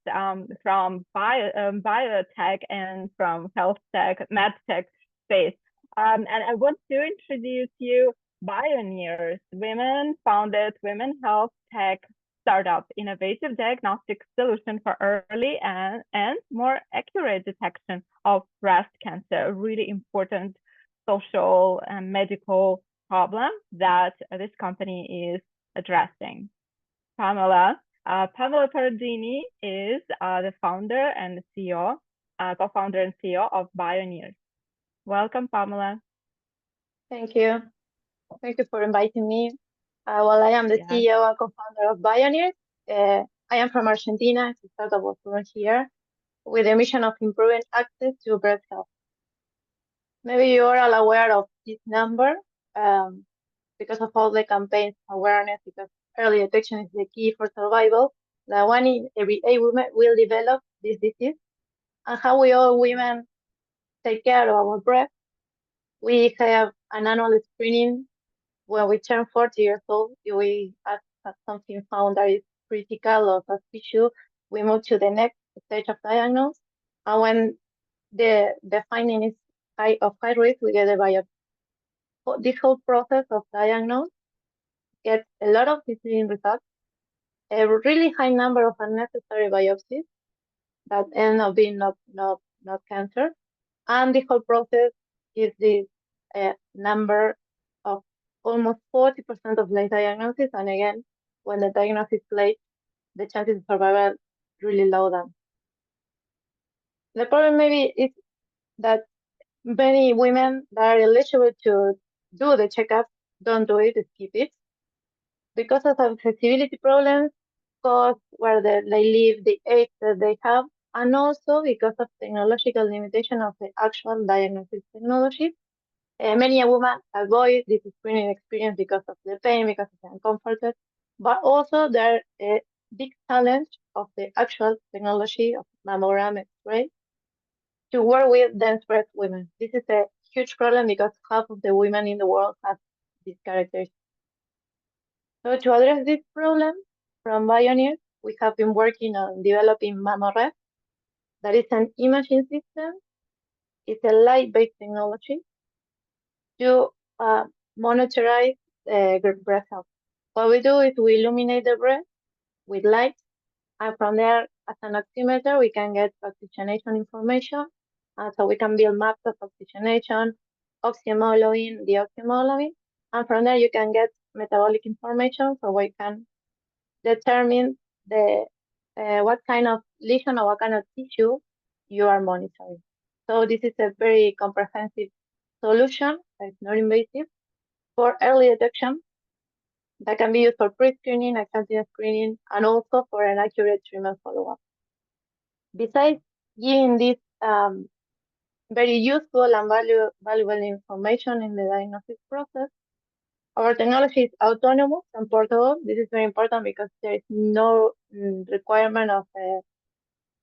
from biotech and from health tech, med tech space. And I want to introduce you BioNirs, women-founded women health tech startup, innovative diagnostic solution for early and more accurate detection of breast cancer, a really important social and medical problem that this company is addressing. Pamela Pardini is the founder and CEO, co-founder and CEO of BioNirs. Welcome, Pamela. Thank you. Thank you for inviting me. Well, I am the CEO and co-founder of BioNirs. I am from Argentina. It's a startup was born here with a mission of improving access to breast health. Maybe you are all aware of this number because of all the campaigns, awareness, because early detection is the key for survival. That 1 in every 8 women will develop this disease. And how we all women take care of our breast. We have an annual screening. When we turn 40 years old, we have something found that is critical or suspicious, we move to the next stage of diagnosis. And when the finding is high risk, we get a biopsy. This whole process of diagnosis gets a lot of misleading results, a really high number of unnecessary biopsies that end up being not cancer. And the whole process is this number of almost 40% of late diagnosis. And again, when the diagnosis is late, the chances of survival really low down. The problem maybe is that many women that are eligible to do the checkup don't do it, skip it, because of accessibility problems, cost, where they live, the age that they have, and also because of technological limitation of the actual diagnostic technology. Many women avoid this screening experience because of the pain, because of the uncomfort, but also there a big challenge of the actual technology of mammogram X-ray to work with dense breast women. This is a huge problem because half of the women in the world have these characteristics. So to address this problem, from BioNirs, we have been working on developing MammoRef. That is an imaging system. It's a light-based technology to monitorize breast health. What we do is we illuminate the breast with light, and from there, as an oximeter, we can get oxygenation information. So we can build maps of oxygenation, oxyhemoglobin, deoxyhemoglobin, and from there you can get metabolic information, so we can determine the what kind of lesion or what kind of tissue you are monitoring. So this is a very comprehensive solution that is not invasive for early detection that can be used for pre-screening, extensive screening, and also for an accurate treatment follow-up. Besides giving this very useful and valuable information in the diagnostic process, our technology is autonomous and portable. This is very important because there is no requirement of a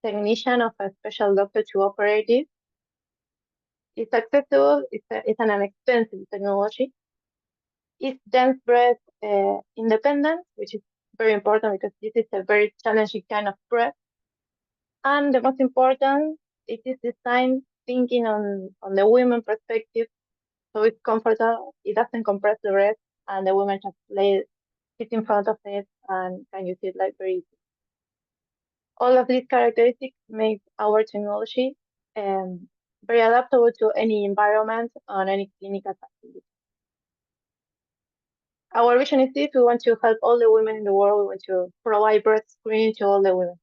technician, of a special doctor to operate it. It's accessible, it's an inexpensive technology. It's dense breast independent, which is very important because this is a very challenging kind of breast. And the most important, it is designed thinking on the women perspective, so it's comfortable, it doesn't compress the breast, and the woman just sit in front of it and can use it like very easy. All of these characteristics make our technology very adaptable to any environment on any clinical facility. Our vision is this: we want to help all the women in the world. We want to provide breast screening to all the women.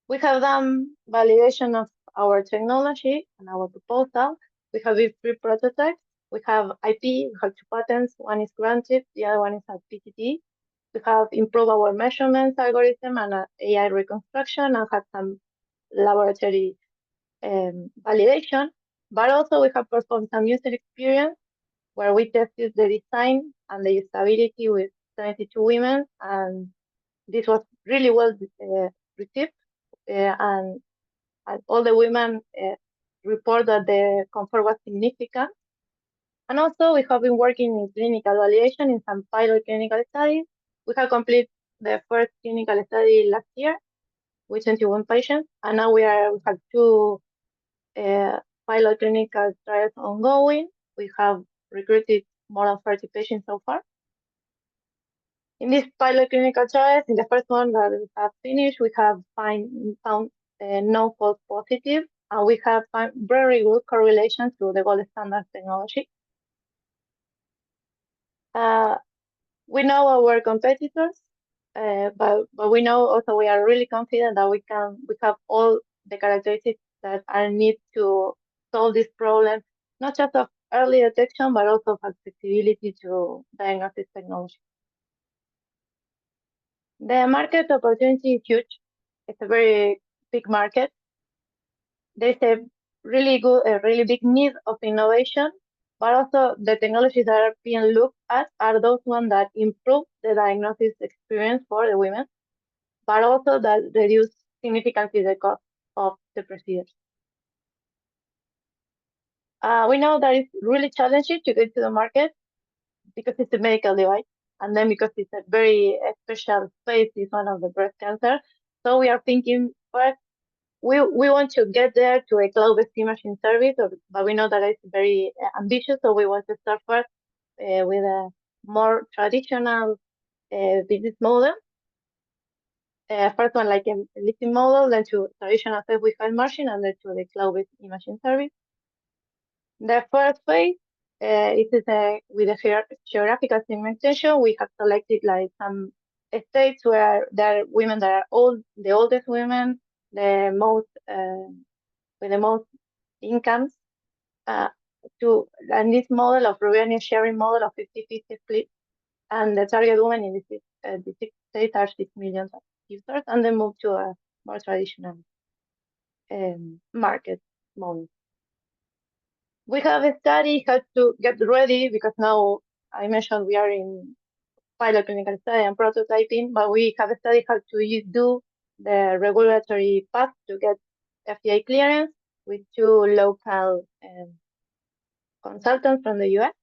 We have done validation of our technology and our proposal. We have 3 prototypes. We have IP, we have 2 patents. One is granted, the other one is at PTT. We have improved our measurements algorithm and AI reconstruction and had some laboratory validation, but also we have performed some user experience where we tested the design and the usability with 72 women, and this was really well received, and all the women report that the comfort was significant. And also we have been working in clinical validation in some pilot clinical studies. We have completed the first clinical study last year with 21 patients, and now we have 2 pilot clinical trials ongoing. We have recruited more than 30 patients so far. In this pilot clinical trials, in the first one that we have finished, we have found no false positive, and we have found very good correlation to the gold standard technology. We know our competitors, but we know also we are really confident that we have all the characteristics that are needed to solve this problem, not just of early detection, but also of accessibility to diagnostic technology. The market opportunity is huge. It's a very big market. There's a really big need of innovation, but also the technologies that are being looked at are those ones that improve the diagnosis experience for the women, but also that reduce significantly the cost of the procedures. We know that it's really challenging to get to the market because it's a medical device, and then because it's a very special space, it's one of the breast cancer. So we are thinking first, we want to get there to a cloud-based imaging service, but we know that it's very ambitious, so we want to start first with a more traditional business model. First one like a listing model, then to traditional phase with high margin, and then to the cloud-based imaging service. The first phase is with a geographical segmentation. We have selected like some states where there are women that are the oldest women, the most with the most incomes and this model of revenue sharing model of 50-50 split, and the target women in the 6 states are 6 million users, and then move to a more traditional market model. We have a study how to get ready, because now I mentioned we are in pilot clinical study and prototyping, but we have a study how to do the regulatory path to get FDA clearance with 2 local consultants from the US.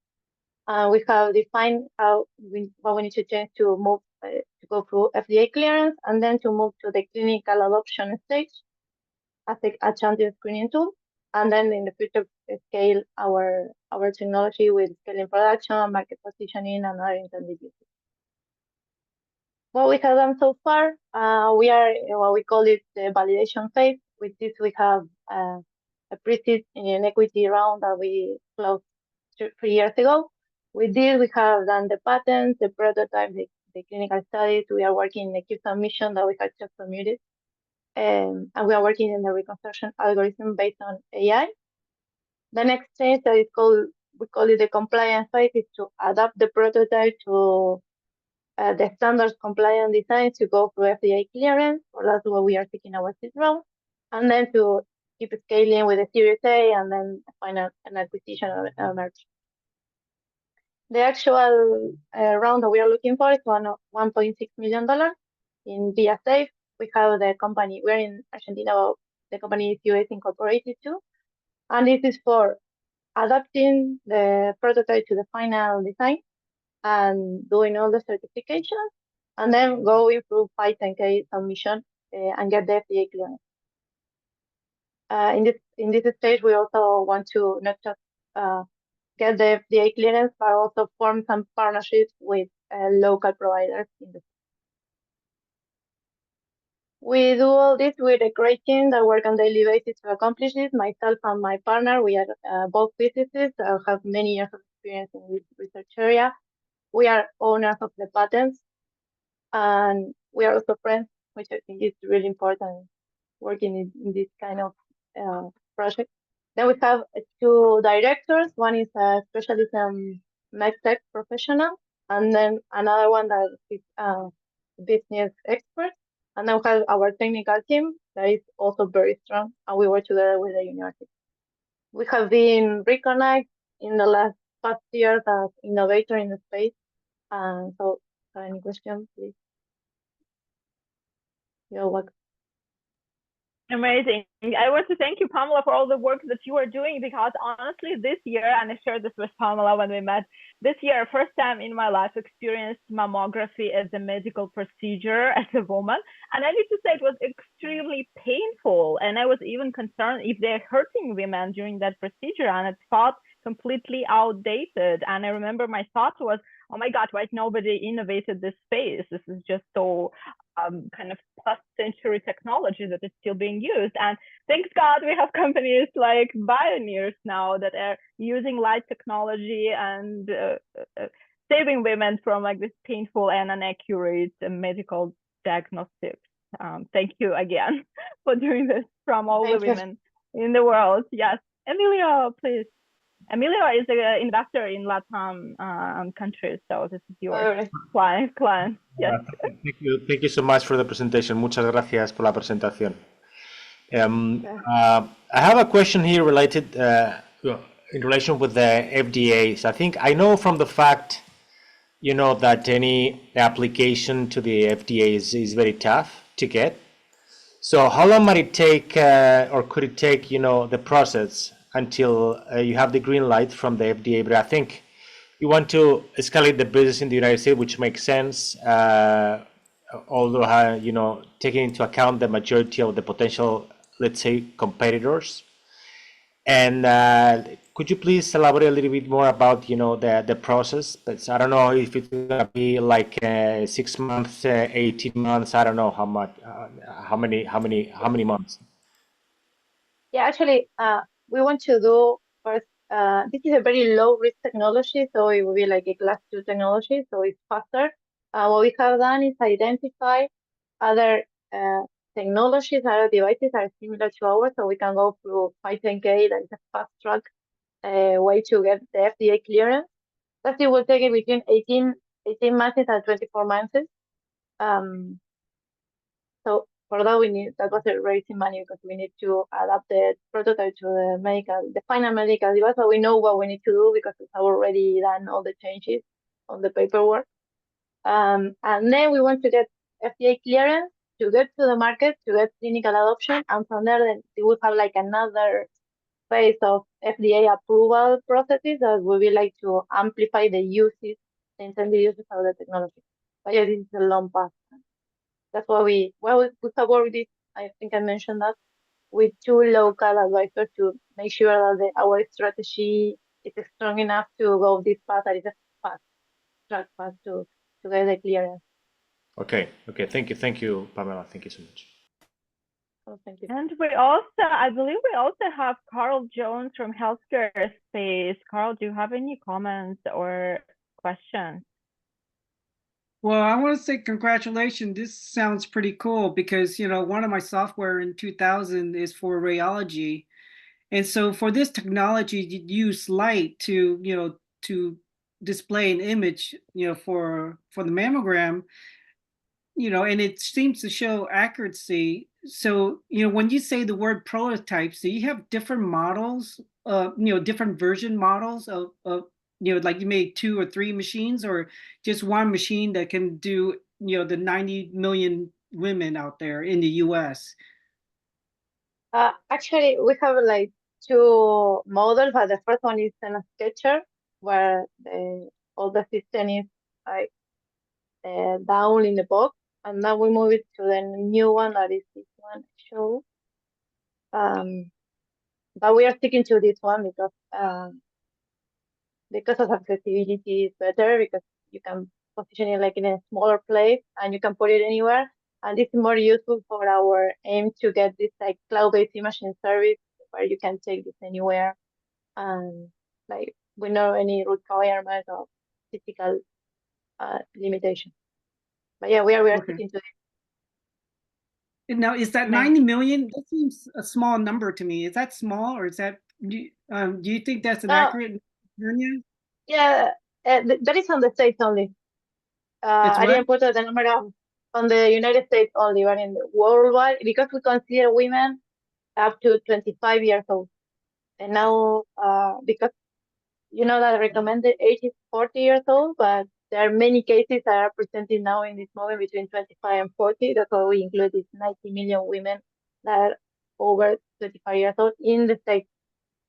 We have defined what we need to change to move to go through FDA clearance, and then to move to the clinical adoption stage as a champion screening tool, and then in the future scale our technology with scaling production, market positioning, and other intended uses. What we have done so far, we are in what we call it the validation phase. With this, we have a pre-seed in equity round that we closed 3 years ago. With this, we have done the patents, the prototype, the clinical studies. We are working in the Q submission that we have just submitted. And we are working in the reconstruction algorithm based on AI. The next stage that is called, we call it the compliance phase, is to adapt the prototype to the standards compliant design to go through FDA clearance, or that's what we are taking our seed round, and then to keep scaling with the Series A, and then final an acquisition or merge. The actual round that we are looking for is $1.6 million in via Safe. We have the company, we're in Argentina, the company is US incorporated too. And this is for adapting the prototype to the final design and doing all the certifications, and then going through 510K submission and get the FDA clearance. In this stage, we also want to not just get the FDA clearance, but also form some partnerships with local providers in the We do all this with a great team that work on daily basis to accomplish this. Myself and my partner, we are both physicists, have many years of experience in this research area. We are owners of the patents, and we are also friends, which I think is really important working in this kind of project. Then we have 2 directors. One is a specialism medtech professional, and then another one that is a business expert. And then we have our technical team that is also very strong, and we work together with the university. We have been recognized in the past years as innovator in the space. So, any questions, please? You're welcome. Amazing. I want to thank you, Pamela, for all the work that you are doing, because honestly, this year, and I shared this with Pamela when we met, this year, first time in my life, experienced mammography as a medical procedure as a woman. And I need to say it was extremely painful. And I was even concerned if they're hurting women during that procedure, and it felt completely outdated. And I remember my thought was, oh my God, why nobody innovated this space? This is just so kind of past-century technology that is still being used. And thanks God we have companies like BioNirs now that are using light technology and saving women from like this painful and inaccurate medical diagnostics. Thank you again for doing this from all the women in the world. Yes, Emilio, please. Emilio is an investor in Latam countries, so this is your client. Yes. Thank you so much for the presentation. Muchas gracias por la presentación. I have a question here related in relation with the FDA. So I know from the fact, that any application to the FDA is very tough to get. So how long might it take, or could it take, the process until you have the green light from the FDA? But I think you want to escalate the business in the United States, which makes sense, although, taking into account the majority of the potential, let's say, competitors. And could you please elaborate a little bit more about, the process? But I don't know if it's gonna be like 6 months, 18 months. I don't know how much, how many months. Yeah, actually, we want to do first. This is a very low risk technology, so it will be like a class 2 technology, so it's faster. What we have done is identify other technologies, our devices are similar to ours, so we can go through 510K, that is a fast track way to get the FDA clearance. That it will take it between 18 months and 24 months. So for that, that was raising money because we need to adapt the prototype to the final medical device, so we know what we need to do because we have already done all the changes on the paperwork. And then we want to get FDA clearance to get to the market, to get clinical adoption, and from there, then we will have like another phase of FDA approval processes that will be like to amplify the uses, the intended uses of the technology. But yeah, this is a long path. That's why we have worked this, I think I mentioned that, with 2 local advisors to make sure that our strategy is strong enough to go this path, that is a fast track path to get the clearance. Okay. Thank you, Pamela. Thank you so much. Oh, thank you. And I believe we also have Carl Jones from Healthcare Space. Carl, do you have any comments or questions? Well, I want to say congratulations. This sounds pretty cool because, one of my software in 2000 is for radiology. And so for this technology, you use light to, to display an image, for the mammogram, and it seems to show accuracy. So, when you say the word prototypes, do you have different models, different version models of like you made 2 or 3 machines, or just one machine that can do, the 90 million women out there in the US? Actually, we have like 2 models, but the first one is in a sketcher where all the system is like down in the box, and now we move it to the new one that is this one show. But we are sticking to this one because of accessibility is better, because you can position it like in a smaller place and you can put it anywhere. And this is more useful for our aim to get this like cloud-based imaging service where you can take this anywhere, and like without any requirement of physical limitation. But yeah, we are sticking to it. Now, is that 90 million? That seems a small number to me. Is that small, or is that, do you think that's an accurate number? Yeah, that is on the States only. I didn't put the number on the United States only, but in the worldwide, because we consider women up to 25 years old. And now, because that recommended age is 40 years old, but there are many cases that are presented now in this moment between 25 and 40. That's why we include these 90 million women that are over 25 years old in the States.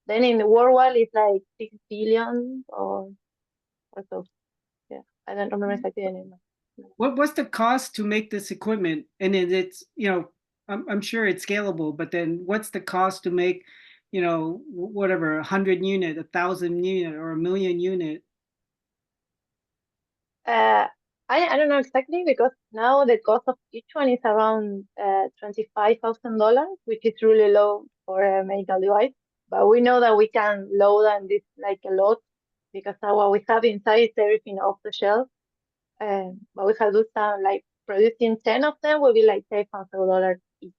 Then in the worldwide, it's like 6 billion or so. Yeah, I don't remember exactly anymore. What's the cost to make this equipment? And it's, I'm sure it's scalable, but then what's the cost to make, whatever, 100 unit, 1,000 unit, or 1,000,000 unit? I don't know exactly, because now the cost of each one is around $25,000, which is really low for a medical device. But we know that we can load on this like a lot, because now what we have inside is everything off the shelf. But we have to do some, like producing 10 of them will be like $5,000 each.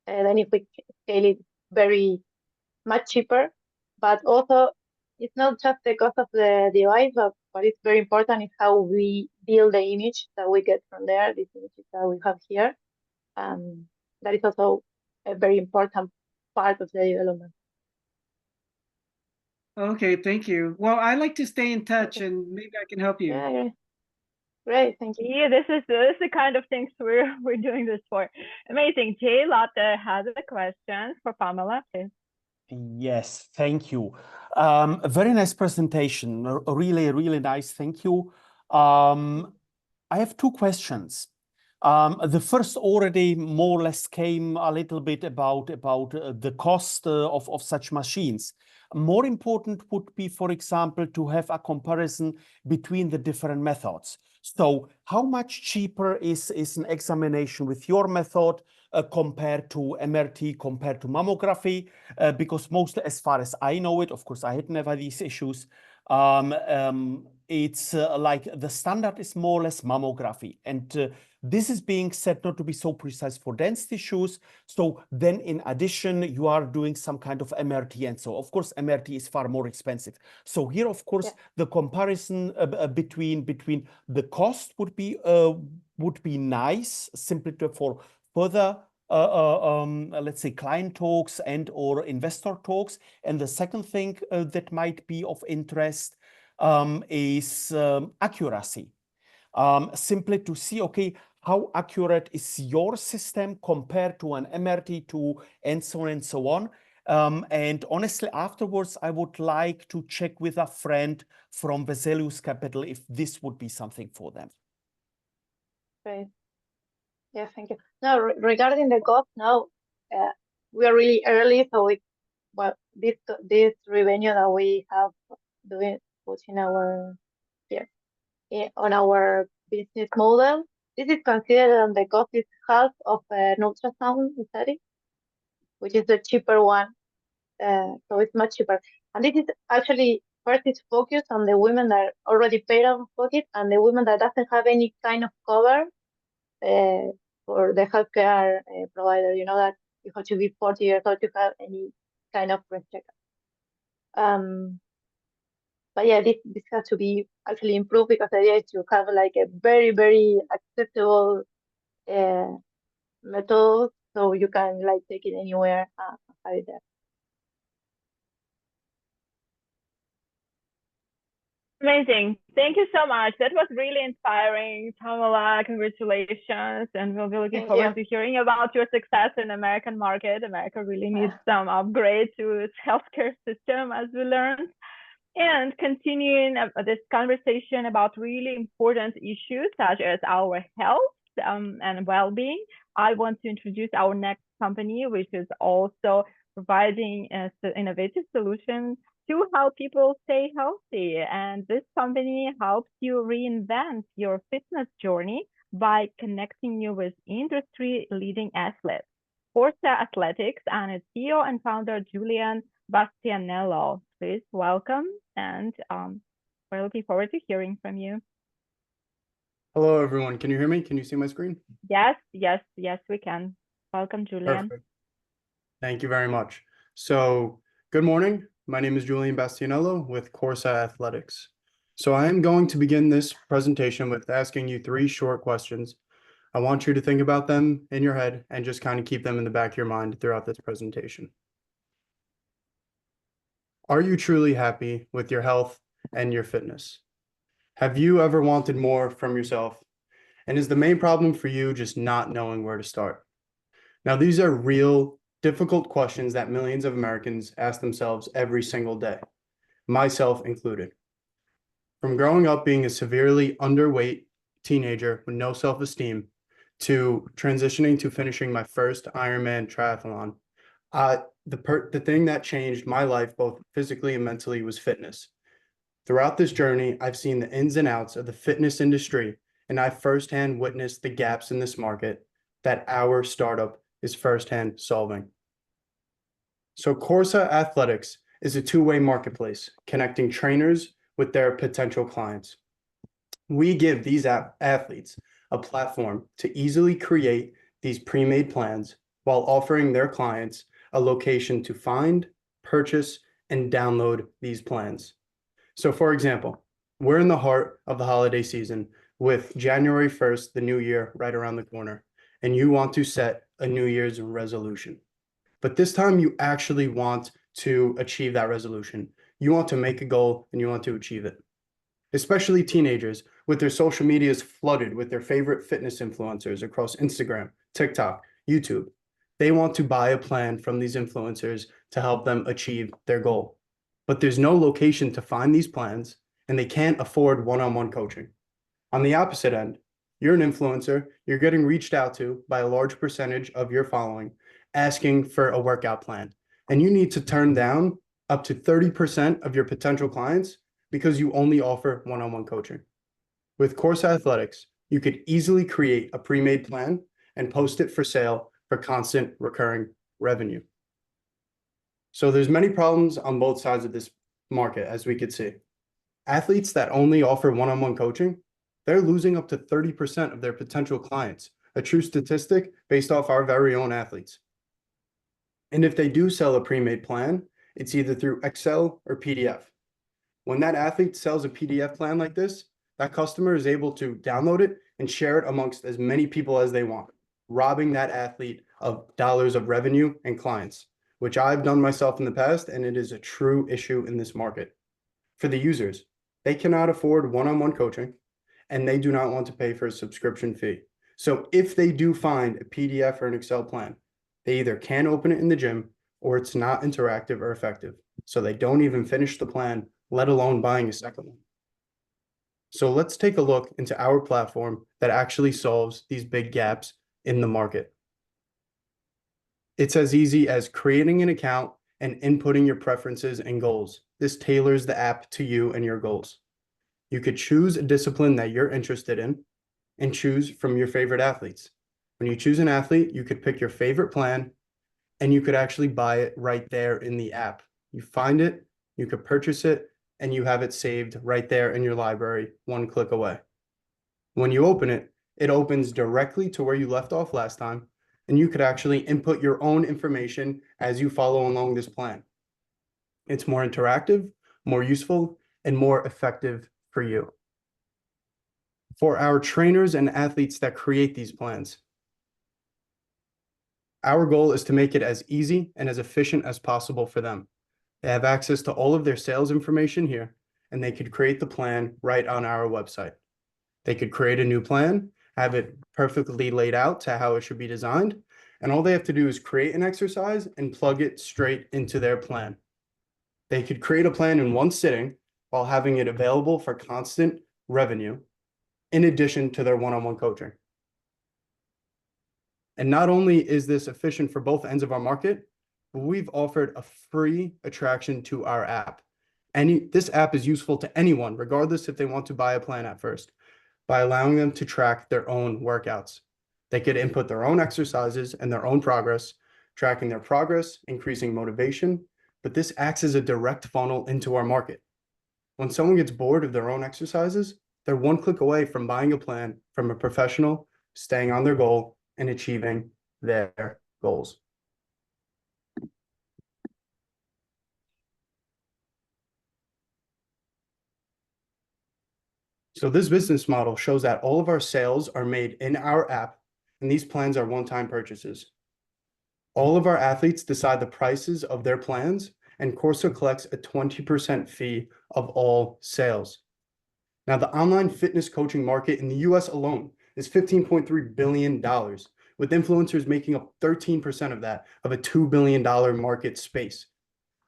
And then if we scale it very much cheaper, but also it's not just the cost of the device, but what is very important is how we build the image that we get from there, these images that we have here. That is also a very important part of the development. Okay, thank you. Well, I like to stay in touch, and maybe I can help you. Yeah. Great, thank you. Yeah, this is the kind of things we're doing this for. Amazing. Jay Lotte has a question for Pamela, please. Yes, thank you. A very nice presentation. Really, really nice. Thank you. I have 2 questions. The first already more or less came a little bit about the cost of such machines. More important would be, for example, to have a comparison between the different methods. So how much cheaper is an examination with your method compared to MRT, compared to mammography? Because mostly, as far as I know it, of course, I had never these issues. It's like the standard is more or less mammography. And This is being said not to be so precise for dense tissues. So then in addition, you are doing some kind of MRT. And so, of course, MRT is far more expensive. So here, of course, the comparison between the cost would be nice, simply for further let's say client talks and or investor talks. And the second thing that might be of interest is accuracy. Simply to see, okay, how accurate is your system compared to an MRT2 and so on and so on. And honestly, afterwards, I would like to check with a friend from Vesalius Capital if this would be something for them. Great. Yeah, thank you. Now, regarding the cost, now we are really early, so this revenue that we have put in our on our business model, this is considered, and the cost is half of an ultrasound study, which is the cheaper one. So it's much cheaper. And this is actually first it's focused on the women that are already paid out of pocket and the women that doesn't have any kind of cover for the healthcare provider. You know that you have to be 40 years old to have any kind of breast checkup. But yeah, this has to be actually improved because the idea is to have like a very, very acceptable method so you can like take it anywhere and have it there. Amazing. Thank you so much. That was really inspiring, Pamela. Congratulations. And we'll be looking forward to hearing about your success in the American market. America really needs some upgrade to its healthcare system, as we learned. And continuing this conversation about really important issues such as our health and well-being, I want to introduce our next company, which is also providing innovative solutions to help people stay healthy. And this company helps you reinvent your fitness journey by connecting you with industry-leading athletes. CorsaAthletics and its CEO and founder, Julian Bastianello. Please welcome, and we're looking forward to hearing from you. Hello, everyone. Can you hear me? Can you see my screen? Yes, we can. Welcome, Julian. Perfect. Thank you very much. So, good morning. My name is Julian Bastianello with CorsaAthletics. So I am going to begin this presentation with asking you 3 short questions. I want you to think about them in your head and just kind of keep them in the back of your mind throughout this presentation. Are you truly happy with your health and your fitness? Have you ever wanted more from yourself? And is the main problem for you just not knowing where to start? Now, these are real, difficult questions that millions of Americans ask themselves every single day, myself included. From growing up being a severely underweight teenager with no self-esteem to transitioning to finishing my first Ironman triathlon, the thing that changed my life both physically and mentally was fitness. Throughout this journey, I've seen the ins and outs of the fitness industry, and I firsthand witnessed the gaps in this market that our startup is firsthand solving. So CorsaAthletics is a two-way marketplace connecting trainers with their potential clients. We give these athletes a platform to easily create these pre-made plans while offering their clients a location to find, purchase, and download these plans. So for example, we're in the heart of the holiday season with January 1st, the new year right around the corner, and you want to set a New Year's resolution. But this time you actually want to achieve that resolution. You want to make a goal and you want to achieve it. Especially teenagers with their social medias flooded with their favorite fitness influencers across Instagram, TikTok, YouTube. They want to buy a plan from these influencers to help them achieve their goal. But there's no location to find these plans and they can't afford one-on-one coaching. On the opposite end, you're an influencer, you're getting reached out to by a large percentage of your following, asking for a workout plan. And you need to turn down up to 30% of your potential clients because you only offer one-on-one coaching. With CorsaAthletics, you could easily create a pre-made plan and post it for sale for constant recurring revenue. So there's many problems on both sides of this market, as we could see. Athletes that only offer one-on-one coaching, they're losing up to 30% of their potential clients, a true statistic based off our very own athletes. And if they do sell a pre-made plan, it's either through Excel or PDF. When that athlete sells a PDF plan like this, that customer is able to download it and share it amongst as many people as they want, robbing that athlete of dollars of revenue and clients, which I've done myself in the past, and it is a true issue in this market. For the users, they cannot afford one-on-one coaching, and they do not want to pay for a subscription fee. So if they do find a PDF or an Excel plan, they either can't open it in the gym or it's not interactive or effective. So they don't even finish the plan, let alone buying a second one. So let's take a look into our platform that actually solves these big gaps in the market. It's as easy as creating an account and inputting your preferences and goals. This tailors the app to you and your goals. You could choose a discipline that you're interested in and choose from your favorite athletes. When you choose an athlete, you could pick your favorite plan and you could actually buy it right there in the app. You find it, you could purchase it, and you have it saved right there in your library, one click away. When you open it, it opens directly to where you left off last time, and you could actually input your own information as you follow along this plan. It's more interactive, more useful, and more effective for you. For our trainers and athletes that create these plans, our goal is to make it as easy and as efficient as possible for them. They have access to all of their sales information here, and they could create the plan right on our website. They could create a new plan, have it perfectly laid out to how it should be designed, and all they have to do is create an exercise and plug it straight into their plan. They could create a plan in one sitting while having it available for constant revenue, in addition to their one-on-one coaching. And not only is this efficient for both ends of our market, but we've offered a free attraction to our app. This app is useful to anyone, regardless if they want to buy a plan at first, by allowing them to track their own workouts. They could input their own exercises and their own progress, tracking their progress, increasing motivation, but this acts as a direct funnel into our market. When someone gets bored of their own exercises, they're one click away from buying a plan from a professional, staying on their goal, and achieving their goals. So this business model shows that all of our sales are made in our app, and these plans are one-time purchases. All of our athletes decide the prices of their plans, and Corsa collects a 20% fee of all sales. Now, the online fitness coaching market in the US alone is $15.3 billion, with influencers making up 13% of that, of a $2 billion market space.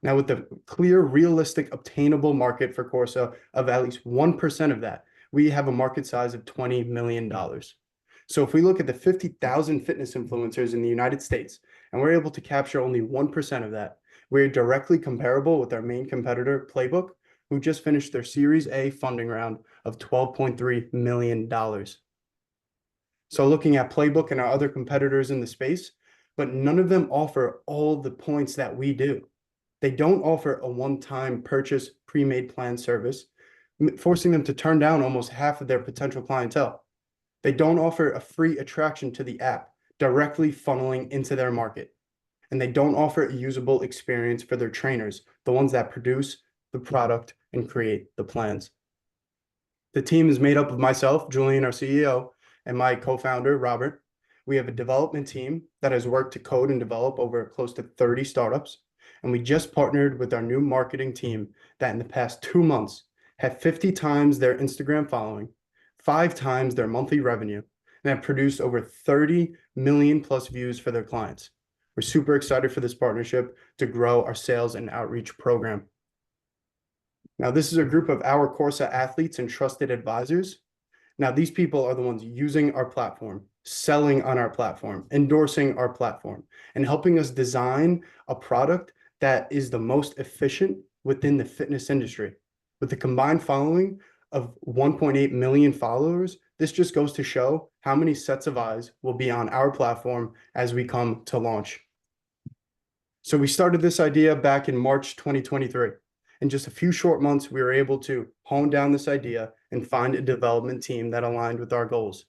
Now, with the clear, realistic, obtainable market for Corsa of at least 1% of that, we have a market size of $20 million. So if we look at the 50,000 fitness influencers in the United States, and we're able to capture only 1% of that, we're directly comparable with our main competitor, Playbook, who just finished their Series A funding round of $12.3 million. So looking at Playbook and our other competitors in the space, but none of them offer all the points that we do. They don't offer a one-time purchase pre-made plan service, forcing them to turn down almost half of their potential clientele. They don't offer a free attraction to the app, directly funneling into their market. And they don't offer a usable experience for their trainers, the ones that produce the product and create the plans. The team is made up of myself, Julian, our CEO, and my co-founder, Robert. We have a development team that has worked to code and develop over close to 30 startups. And we just partnered with our new marketing team that in the past 2 months have 50 times their Instagram following, 5 times their monthly revenue, and have produced over 30 million plus views for their clients. We're super excited for this partnership to grow our sales and outreach program. Now, this is a group of our CorsaAthletes and trusted advisors. Now, these people are the ones using our platform, selling on our platform, endorsing our platform, and helping us design a product that is the most efficient within the fitness industry. With the combined following of 1.8 million followers, this just goes to show how many sets of eyes will be on our platform as we come to launch. So we started this idea back in March 2023, In just a few short months, we were able to hone down this idea and find a development team that aligned with our goals.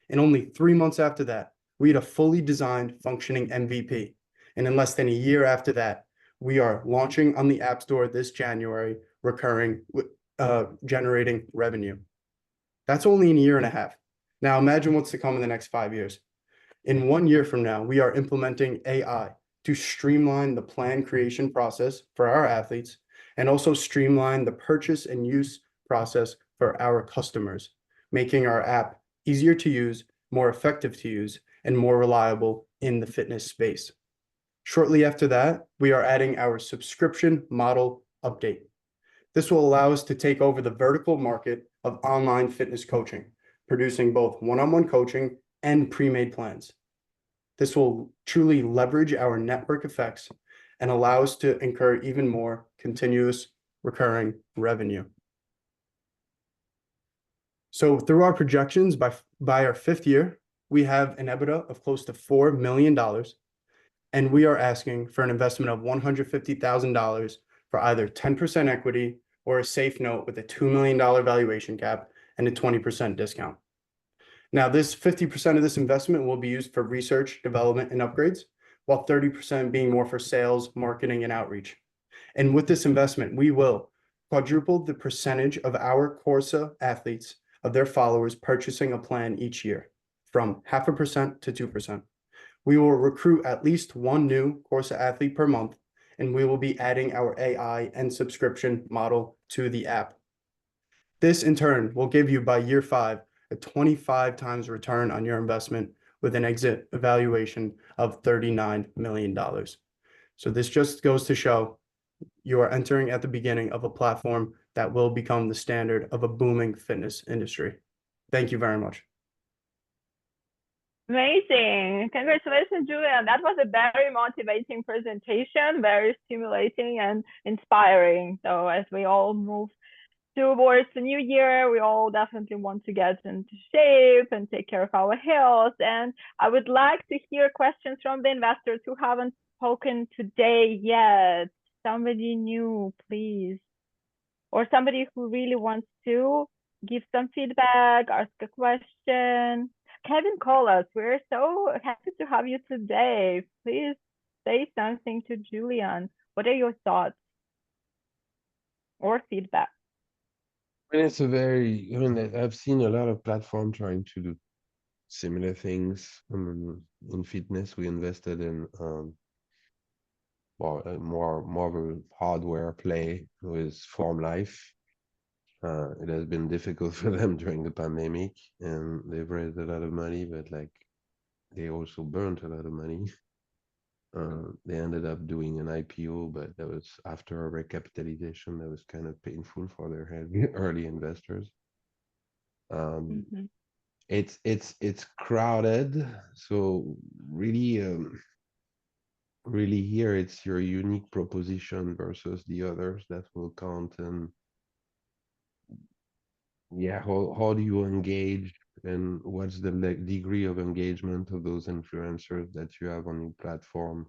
And only 3 months after that, we had a fully designed functioning MVP. And in less than a year after that, we are launching on the App Store this January, generating revenue. That's only in a year and a half. Now imagine what's to come in the next 5 years. In 1 year from now, we are implementing AI to streamline the plan creation process for our athletes and also streamline the purchase and use process for our customers, making our app easier to use, more effective to use, and more reliable in the fitness space. Shortly after that, we are adding our subscription model update. This will allow us to take over the vertical market of online fitness coaching, producing both one-on-one coaching and pre-made plans. This will truly leverage our network effects and allow us to incur even more continuous recurring revenue. So through our projections, by our 5th year, we have an EBITDA of close to $4 million, and we are asking for an investment of $150,000 for either 10% equity or a safe note with a $2 million valuation cap and a 20% discount. Now, this 50% of this investment will be used for research, development, and upgrades, while 30% being more for sales, marketing, and outreach. And with this investment, we will quadruple the percentage of our Corsa athletes of their followers purchasing a plan each year, from 0.5% to 2%. We will recruit at least 1 new Corsa athlete per month, and we will be adding our AI and subscription model to the app. This, in turn, will give you, by year 5, a 25 times return on your investment with an exit evaluation of $39 million. So this just goes to show you are entering at the beginning of a platform that will become the standard of a booming fitness industry. Thank you very much. Amazing. Congratulations, Julian. That was a very motivating presentation, very stimulating and inspiring. So as we all move towards the new year, we all definitely want to get into shape and take care of our health. And I would like to hear questions from the investors who haven't spoken today yet. Somebody new, please. Or somebody who really wants to give some feedback, ask a question. Kevin, call us. We're so happy to have you today. Please say something to Julian. What are your thoughts or feedback? It's I've seen a lot of platforms trying to do similar things. In fitness, we invested in more of a hardware play with Form Life. It has been difficult for them during the pandemic, and they've raised a lot of money, but they also burnt a lot of money. They ended up doing an IPO, but that was after a recapitalization that was kind of painful for their early investors. It's crowded, so really here it's your unique proposition versus the others that will count. And yeah, how do you engage, and what's the degree of engagement of those influencers that you have on your platform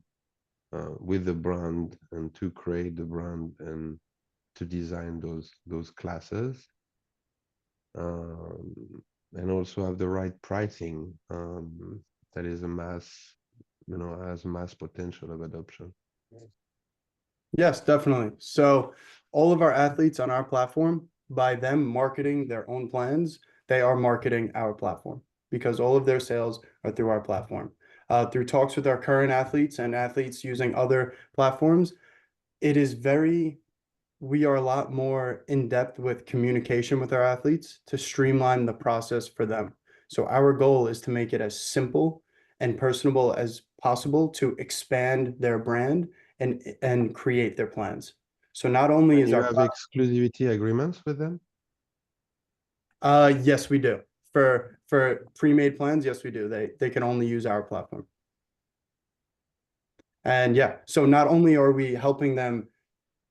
with the brand, and to create the brand and to design those classes, and also have the right pricing that is has mass potential of adoption. Yes, definitely. So all of our athletes on our platform, by them marketing their own plans, they are marketing our platform, because all of their sales are through our platform. Through talks with our current athletes and athletes using other platforms, we are a lot more in depth with communication with our athletes to streamline the process for them. So our goal is to make it as simple and personable as possible to expand their brand and create their plans. So not only is you have exclusivity agreements with them? Yes, we do. For pre-made plans, yes, we do. They can only use our platform. And yeah, so not only are we helping them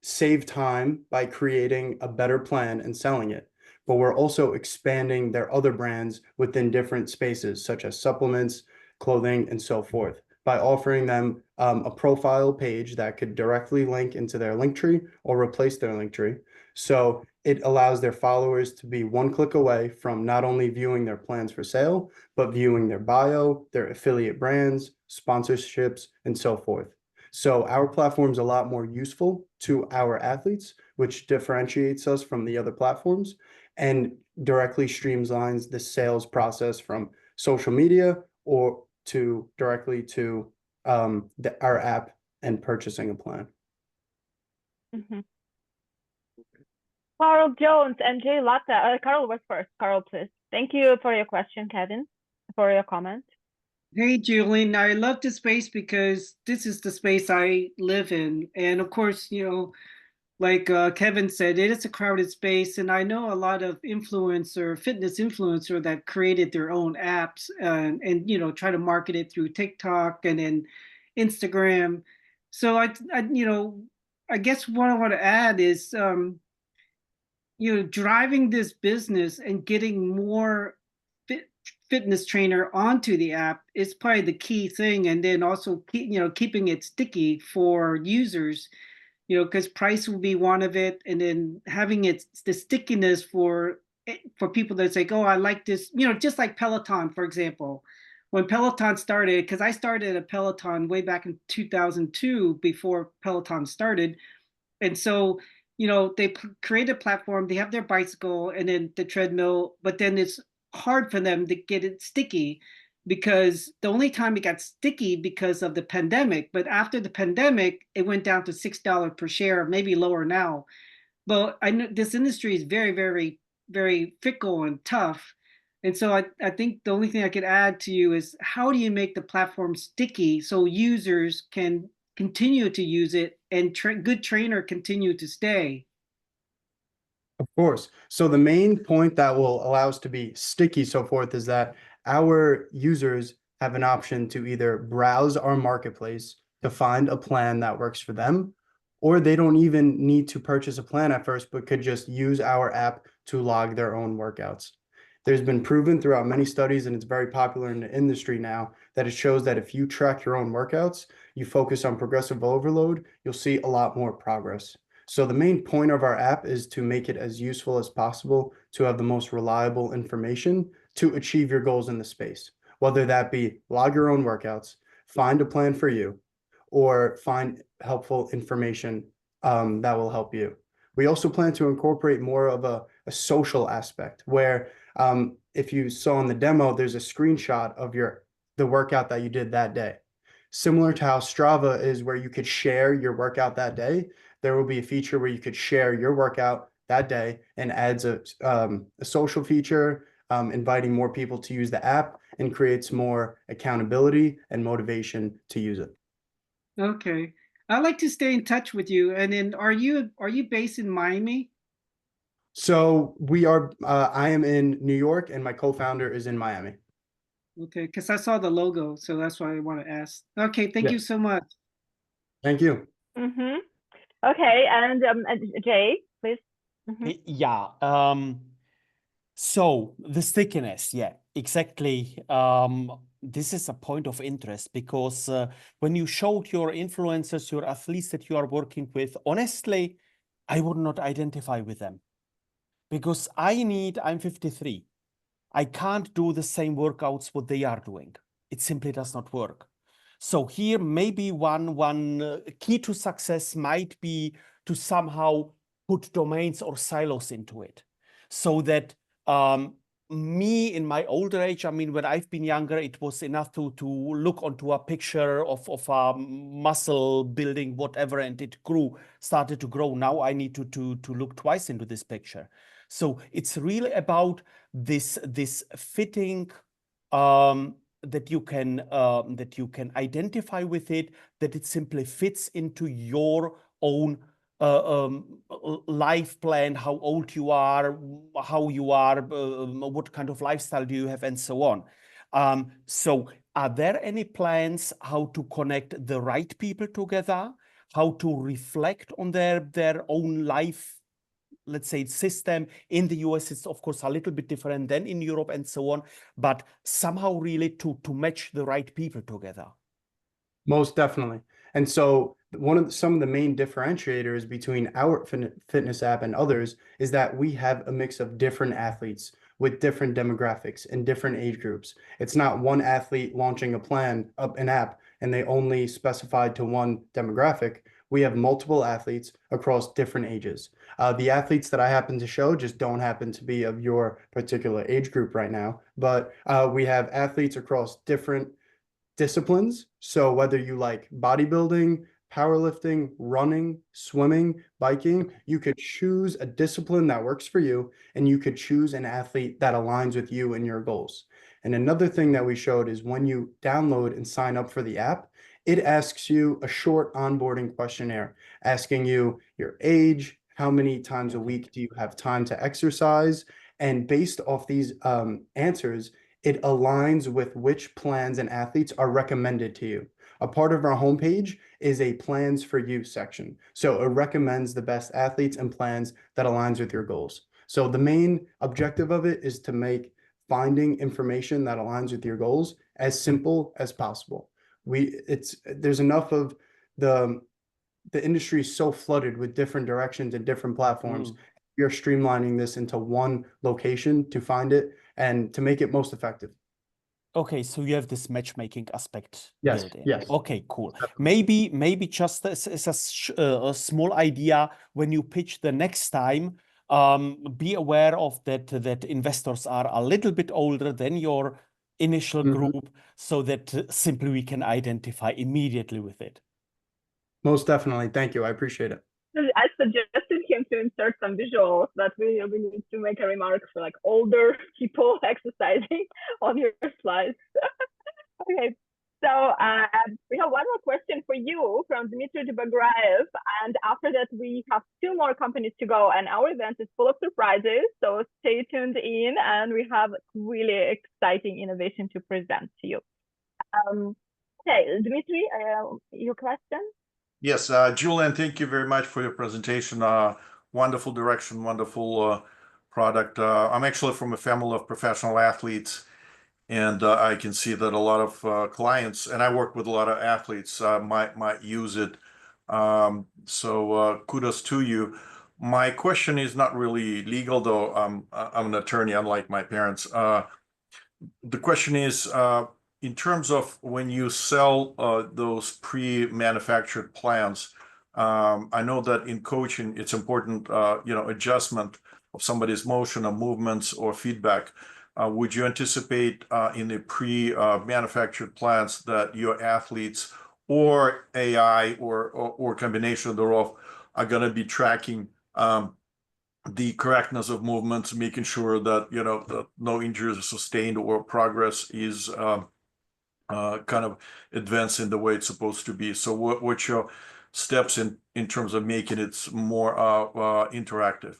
save time by creating a better plan and selling it, but we're also expanding their other brands within different spaces, such as supplements, clothing, and so forth. by offering them a profile page that could directly link into their link tree or replace their link tree. So it allows their followers to be one click away from not only viewing their plans for sale, but viewing their bio, their affiliate brands, sponsorships, and so forth. So our platform is a lot more useful to our athletes, which differentiates us from the other platforms and directly streamlines the sales process from social media or to directly to our app and purchasing a plan. Mm-hmm. Carl Jones and Jay Latta. Carl was first. Carl, please. Thank you for your question, Kevin, for your comment. Hey, Julian, I love this space because this is the space I live in. And of course, you know, like Kevin said, it is a crowded space. And I know a lot of fitness influencer that created their own apps and you know, try to market it through TikTok and then Instagram. So you know, I guess what I want to add is, you know, driving this business and getting more fitness trainer onto the app is probably the key thing. And then also, you know, keeping it sticky for users, you know, because price will be one of it. And then having the stickiness for people that say, oh, I like this, you know, just like Peloton, for example. When Peloton started, because I started at Peloton way back in 2002 before Peloton started. And so, you know, they create a platform, they have their bicycle and then the treadmill, but then it's hard for them to get it sticky because the only time it got sticky because of the pandemic. But after the pandemic, it went down to $6 per share, maybe lower now. But I know this industry is very, very, very fickle and tough. And so I think the only thing I could add to you is how do you make the platform sticky so users can continue to use it and good trainer continue to stay? Of course. So the main point that will allow us to be sticky, so forth, is that our users have an option to either browse our marketplace to find a plan that works for them, or they don't even need to purchase a plan at first, but could just use our app to log their own workouts. There's been proven throughout many studies, and it's very popular in the industry now, that it shows that if you track your own workouts, you focus on progressive overload, you'll see a lot more progress. So the main point of our app is to make it as useful as possible to have the most reliable information to achieve your goals in the space, whether that be log your own workouts, find a plan for you, or find helpful information that will help you. We also plan to incorporate more of a social aspect where if you saw in the demo, there's a screenshot of the workout that you did that day. Similar to how Strava is where you could share your workout that day, there will be a feature where you could share your workout that day and adds a social feature, inviting more people to use the app and creates more accountability and motivation to use it. Okay. I'd like to stay in touch with you. And then are you based in Miami? So we are, I am in New York and my co-founder is in Miami. Okay, because I saw the logo, so that's why I want to ask. Okay, thank you so much. Thank you. Mm-hmm. Okay, and Jay, please. Mm-hmm. Yeah. So the stickiness, yeah, exactly. This is a point of interest because when you showed your influencers, your athletes that you are working with, honestly, I would not identify with them because I'm 53. I can't do the same workouts what they are doing. It simply does not work. So here, maybe one key to success might be to somehow put domains or silos into it, so that me in my older age, I mean, when I've been younger, it was enough to look onto a picture of a muscle building, whatever, and it started to grow. Now I need to look twice into this picture. So it's really about this fitting that you can identify with it, that it simply fits into your own life plan, how old you are, how you are, what kind of lifestyle do you have, and so on. So are there any plans how to connect the right people together, how to reflect on their own life, let's say, system? In the US, it's of course a little bit different than in Europe and so on, but somehow really to match the right people together? Most definitely. And so some of the main differentiators between our fitness app and others is that we have a mix of different athletes with different demographics and different age groups. It's not one athlete launching an app, and they only specified to one demographic. We have multiple athletes across different ages. The athletes that I happen to show just don't happen to be of your particular age group right now, but we have athletes across different disciplines. So whether you like bodybuilding, powerlifting, running, swimming, biking, you could choose a discipline that works for you, and you could choose an athlete that aligns with you and your goals. And another thing that we showed is when you download and sign up for the app, it asks you a short onboarding questionnaire, asking you your age, how many times a week do you have time to exercise, and based off these answers, it aligns with which plans and athletes are recommended to you. A part of our homepage is a plans for you section. So it recommends the best athletes and plans that aligns with your goals. So the main objective of it is to make finding information that aligns with your goals as simple as possible. There's enough of the industry is so flooded with different directions and different platforms. You're streamlining this into one location to find it and to make it most effective. Okay, so you have this matchmaking aspect Yes, built in. yes. Okay, cool. Maybe just as a small idea when you pitch the next time, be aware of that investors are a little bit older than your initial group, so that simply we can identify immediately with it. Most definitely. Thank you. I appreciate it. I suggested him to insert some visuals that we need to make a remark for like older people exercising on your slides. Okay, so we have one more question for you from Dmitry Bagraev, and after that we have two more companies to go, and our event is full of surprises, so stay tuned in, and we have really exciting innovation to present to you. Okay, Dmitry, your question? Yes, Julian, thank you very much for your presentation. Wonderful direction, wonderful product. I'm actually from a family of professional athletes, and I can see that a lot of clients, and I work with a lot of athletes, might use it. So kudos to you. My question is not really legal, though. I'm an attorney, unlike my parents. The question is, in terms of when you sell those pre-manufactured plans, I know that in coaching it's important, adjustment of somebody's motion or movements or feedback. Would you anticipate in the pre-manufactured plans that your athletes or AI or combination thereof are going to be tracking the correctness of movements, making sure that that no injuries are sustained or progress is kind of advancing the way it's supposed to be? So what's your steps in terms of making it more interactive?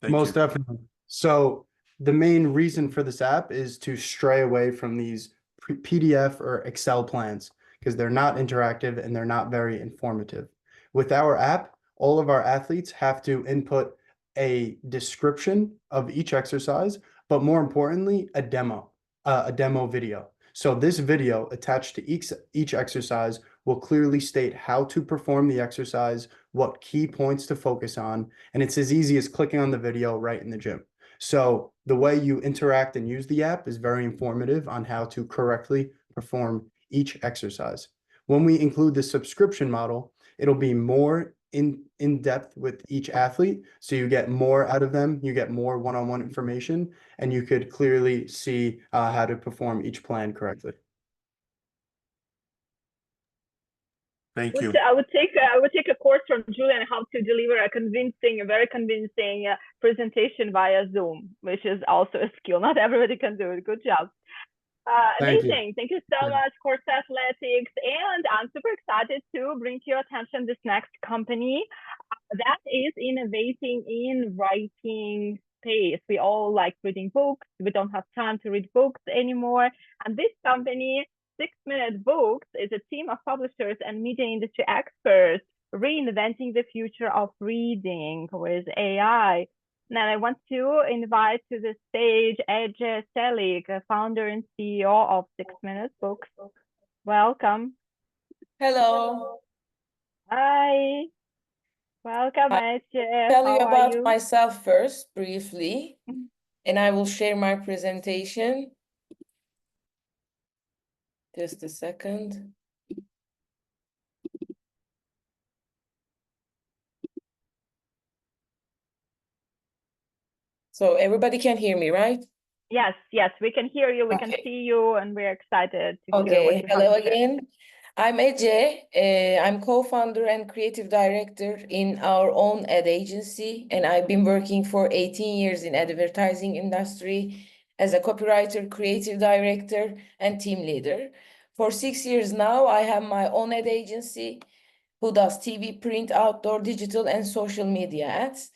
Thank Most you. definitely. So the main reason for this app is to stray away from these PDF or Excel plans, because they're not interactive and they're not very informative. With our app, all of our athletes have to input a description of each exercise, but more importantly, a demo video. So this video attached to each exercise will clearly state how to perform the exercise, what key points to focus on, and it's as easy as clicking on the video right in the gym. So the way you interact and use the app is very informative on how to correctly perform each exercise. When we include the subscription model, it'll be more in depth with each athlete, so you get more out of them, you get more one-on-one information, and you could clearly see how to perform each plan correctly. Thank you. I would take a course from Julian how to deliver a very convincing presentation via Zoom, which is also a skill. Not everybody can do it. Good job. Amazing. Thank you so much, CorsaAthletics. And I'm super excited to bring to your attention this next company that is innovating in writing space. We all like reading books. We don't have time to read books anymore. And this company, 6 Minute Books, is a team of publishers and media industry experts reinventing the future of reading with AI. Now I want to invite to the stage Eje Celik, founder and CEO of 6 Minute Books. Welcome. Hello. Hi. Welcome, Eje. Tell you How are about you? myself first, briefly, and I will share my presentation. Just a second. So everybody can hear me, right? Yes, yes, we can hear you, we can Okay. see you, and we're excited to hear what Okay, you have hello to share. again. I'm Eje. I'm co-founder and creative director in our own ad agency, and I've been working for 18 years in advertising industry as a copywriter, creative director, and team leader. For 6 years now, I have my own ad agency who does TV, print, outdoor, digital, and social media ads.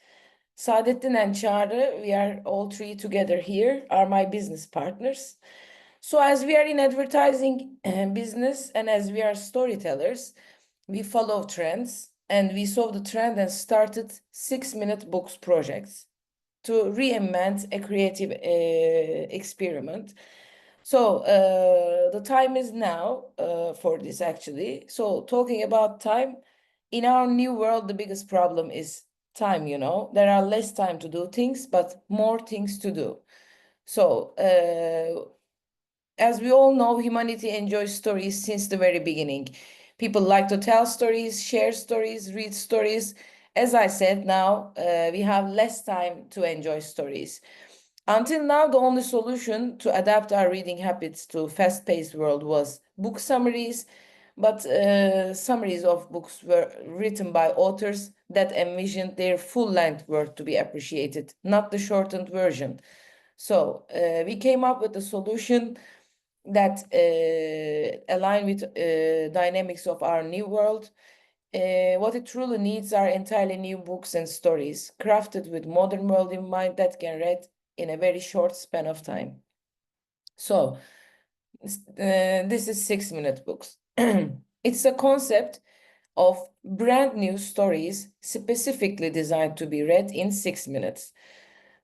Saadettin and Çağrı, we are all three together here, are my business partners. So as we are in advertising business and as we are storytellers, we follow trends, and we saw the trend and started 6-minute books projects to reinvent a creative experiment. So the time is now for this actually. So talking about time, in our new world, the biggest problem is time, you know. There are less time to do things, but more things to do. So as we all know, humanity enjoys stories since the very beginning. People like to tell stories, share stories, read stories. As I said, now we have less time to enjoy stories. Until now, the only solution to adapt our reading habits to fast-paced world was book summaries, but summaries of books were written by authors that envisioned their full-length work to be appreciated, not the shortened version. So we came up with a solution that align with dynamics of our new world. What it truly needs are entirely new books and stories, crafted with modern world in mind that can read in a very short span of time. So this is 6-minute books. It's a concept of brand new stories specifically designed to be read in 6 minutes.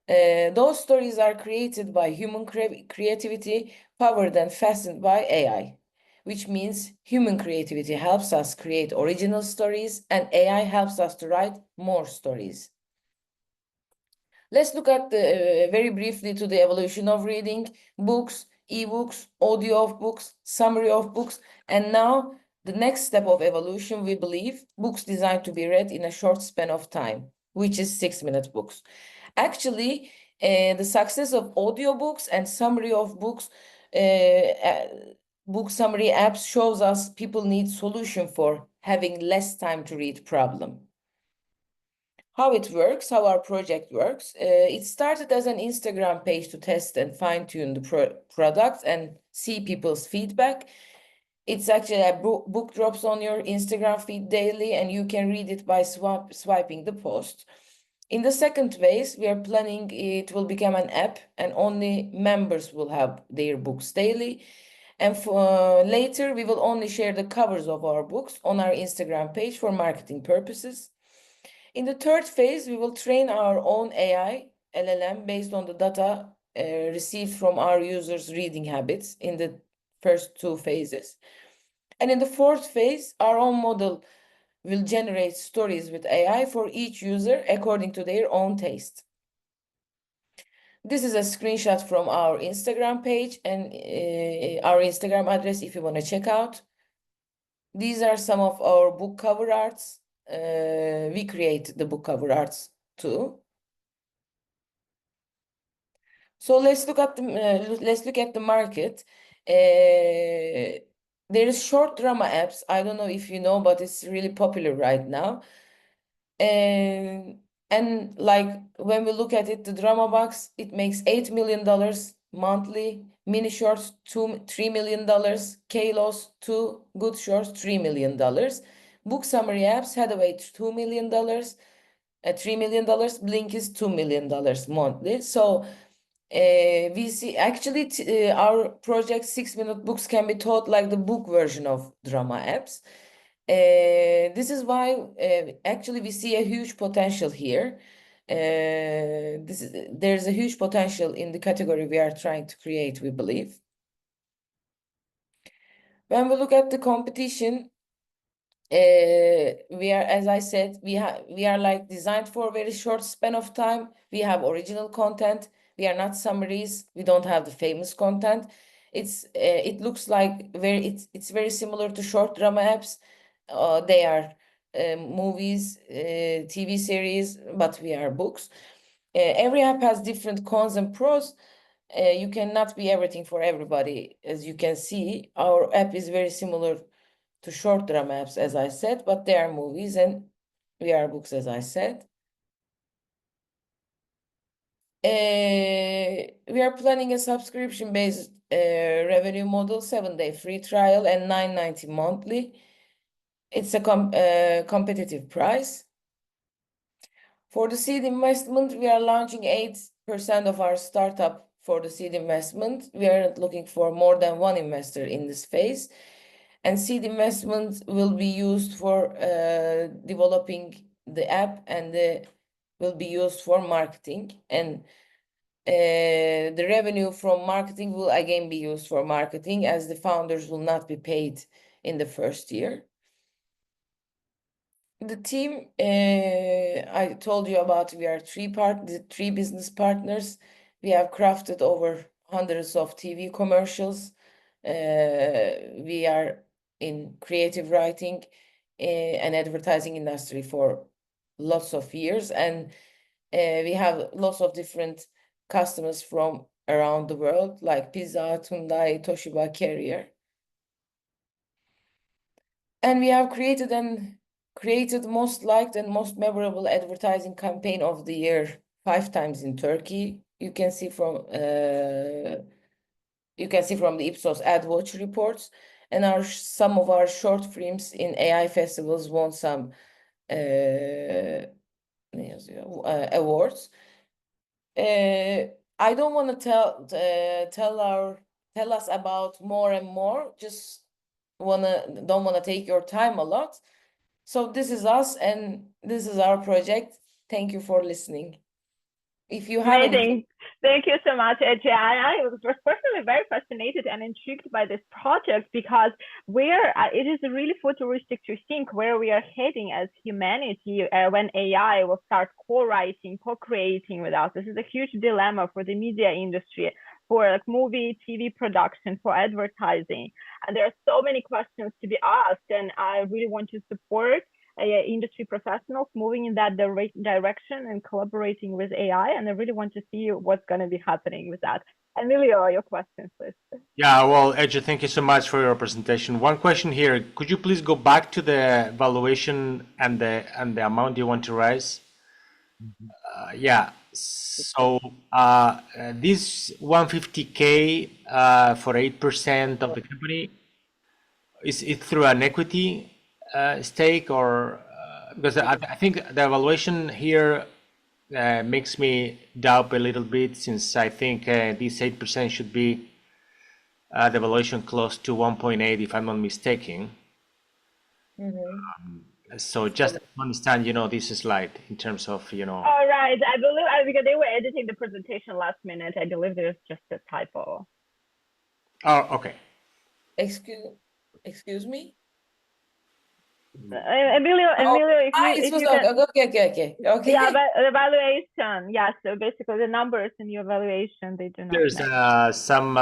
Those stories are created by human creativity, powered and fastened by AI, which means human creativity helps us create original stories and AI helps us to write more stories. Let's look at very briefly to the evolution of reading, books, ebooks, audio of books, summary of books, and now the next step of evolution, we believe, books designed to be read in a short span of time, which is 6-minute books. Actually, the success of audiobooks and summary of books, book summary apps shows us people need solution for having less time to read problem. How it works, how our project works. It started as an Instagram page to test and fine-tune the product and see people's feedback. It's actually a book drops on your Instagram feed daily and you can read it by swiping the post. In the second phase, we are planning it will become an app and only members will have their books daily. And for later, we will only share the covers of our books on our Instagram page for marketing purposes. In the third phase, we will train our own AI, LLM, based on the data received from our users' reading habits in the first 2 phases. And in the fourth phase, our own model will generate stories with AI for each user according to their own taste. This is a screenshot from our Instagram page and our Instagram address if you want to check out. These are some of our book cover arts. We create the book cover arts too. So let's look at the market. There is short drama apps. I don't know if you know, but it's really popular right now. And like when we look at it, the drama box, it makes $8 million monthly. Mini shorts, $3 million. Kalos, 2 good shorts, $3 million. Book summary apps had a weight $2 million. $3 million. Blink is $2 million monthly. So we see actually our project 6-minute books can be taught like the book version of drama apps. This is why actually we see a huge potential here. There's a huge potential in the category we are trying to create, we believe. When we look at the competition, We are, as I said, we are like designed for a very short span of time. We have original content. We are not summaries. We don't have the famous content. It looks like it's very similar to short drama apps. They are movies, TV series, but we are books. Every app has different cons and pros. You cannot be everything for everybody. As you can see, our app is very similar to short drama apps, as I said, but they are movies and we are books, as I said. We are planning a subscription-based revenue model, 7-day free trial and $9.90 monthly. It's a competitive price. For the seed investment, we are launching 8% of our startup for the seed investment. We are looking for more than one investor in this phase. And seed investment will be used for developing the app and will be used for marketing. And the revenue from marketing will again be used for marketing, as the founders will not be paid in the first year. The team, I told you about, we are three business partners. We have crafted over hundreds of TV commercials. We are in creative writing and advertising industry for lots of years, and we have lots of different customers from around the world, like Pizza Hut, Hyundai, Toshiba, Carrier. And we have created most liked and most memorable advertising campaign of the year 5 times in Turkey. You can see from the Ipsos AdWatch reports, and some of our short films in AI festivals won some awards. I don't want to tell us about more and more. Just don't wanna take your time a lot. So this is us, and this is our project. Thank you for listening. If you have Amazing. Thank you so much, Eje. I was personally very fascinated and intrigued by this project, because it is really futuristic to think where we are heading as humanity when AI will start co-writing, co-creating with us. This is a huge dilemma for the media industry, for like movie, TV production, for advertising. And there are so many questions to be asked, and I really want to support industry professionals moving in that direction and collaborating with AI. And I really want to see what's going to be happening with that. Emilio, your questions, please. Yeah, well, Eje, thank you so much for your presentation. One question here: could you please go back to the valuation and the amount you want to raise? Yeah. So this 150K for 8% of the company, is it through an equity stake, or because I think the evaluation here makes me doubt a little bit, since I think this 8% should be the valuation close to 1.8, if I'm not mistaken. So just to understand, this slide in terms of, All right, I believe because they were editing the presentation last minute, I believe there's just a typo. Oh, okay. Excuse me? Emilio, if you can. Okay. Yeah, but evaluation. Yeah, so basically the numbers in your evaluation, they do not There's some,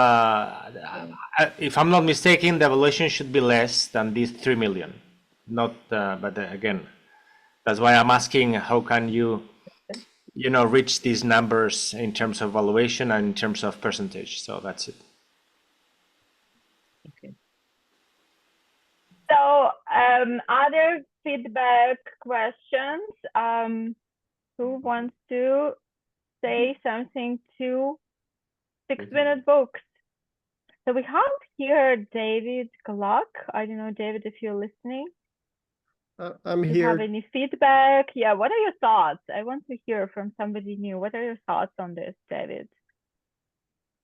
if I'm not mistaken, the evaluation should be less than these 3 million. Not, but again, that's why I'm asking, how can you reach these numbers in terms of valuation and in terms of percentage? So that's it. Okay. So other feedback questions? Who wants to say something to 6-minute books? So we have here David Gluck. I don't know, David, if you're listening. I'm here. Do you have any feedback? Yeah, what are your thoughts? I want to hear from somebody new. What are your thoughts on this, David?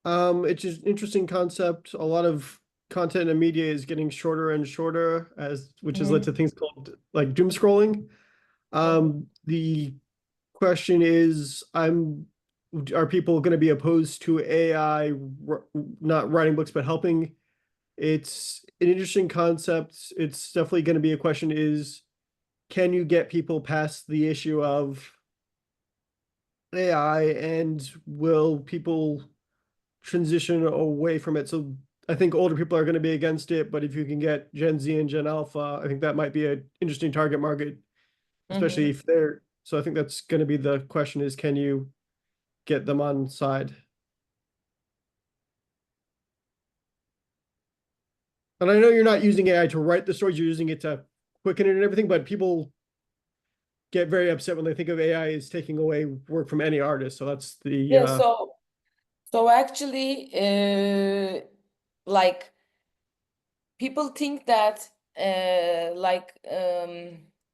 It's just an interesting concept. A lot of content and media is getting shorter and shorter, which has led to things called like doom scrolling. The question is, are people going to be opposed to AI not writing books but helping? It's an interesting concept. It's definitely going to be a question is, can you get people past the issue of AI, and will people transition away from it? So I think older people are going to be against it, but if you can get Gen Z and Gen Alpha, I think that might be an interesting target market, especially if they're, so I think that's going to be the question is, can you get them on side? And I know you're not using AI to write the stories, you're using it to quicken it and everything, but people get very upset when they think of AI as taking away work from any artist. So that's the Yeah, so actually, like people think that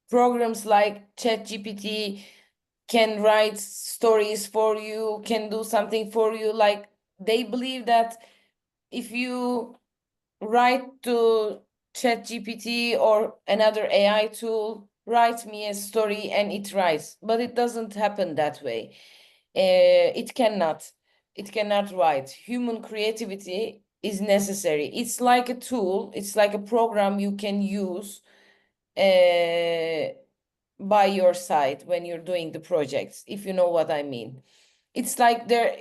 programs like ChatGPT can write stories for you, can do something for you. Like they believe that if you write to ChatGPT or another AI tool, write me a story and it writes, but it doesn't happen that way. It cannot write. Human creativity is necessary. It's like a tool, it's like a program you can use by your side when you're doing the projects, if you know what I mean. It's like there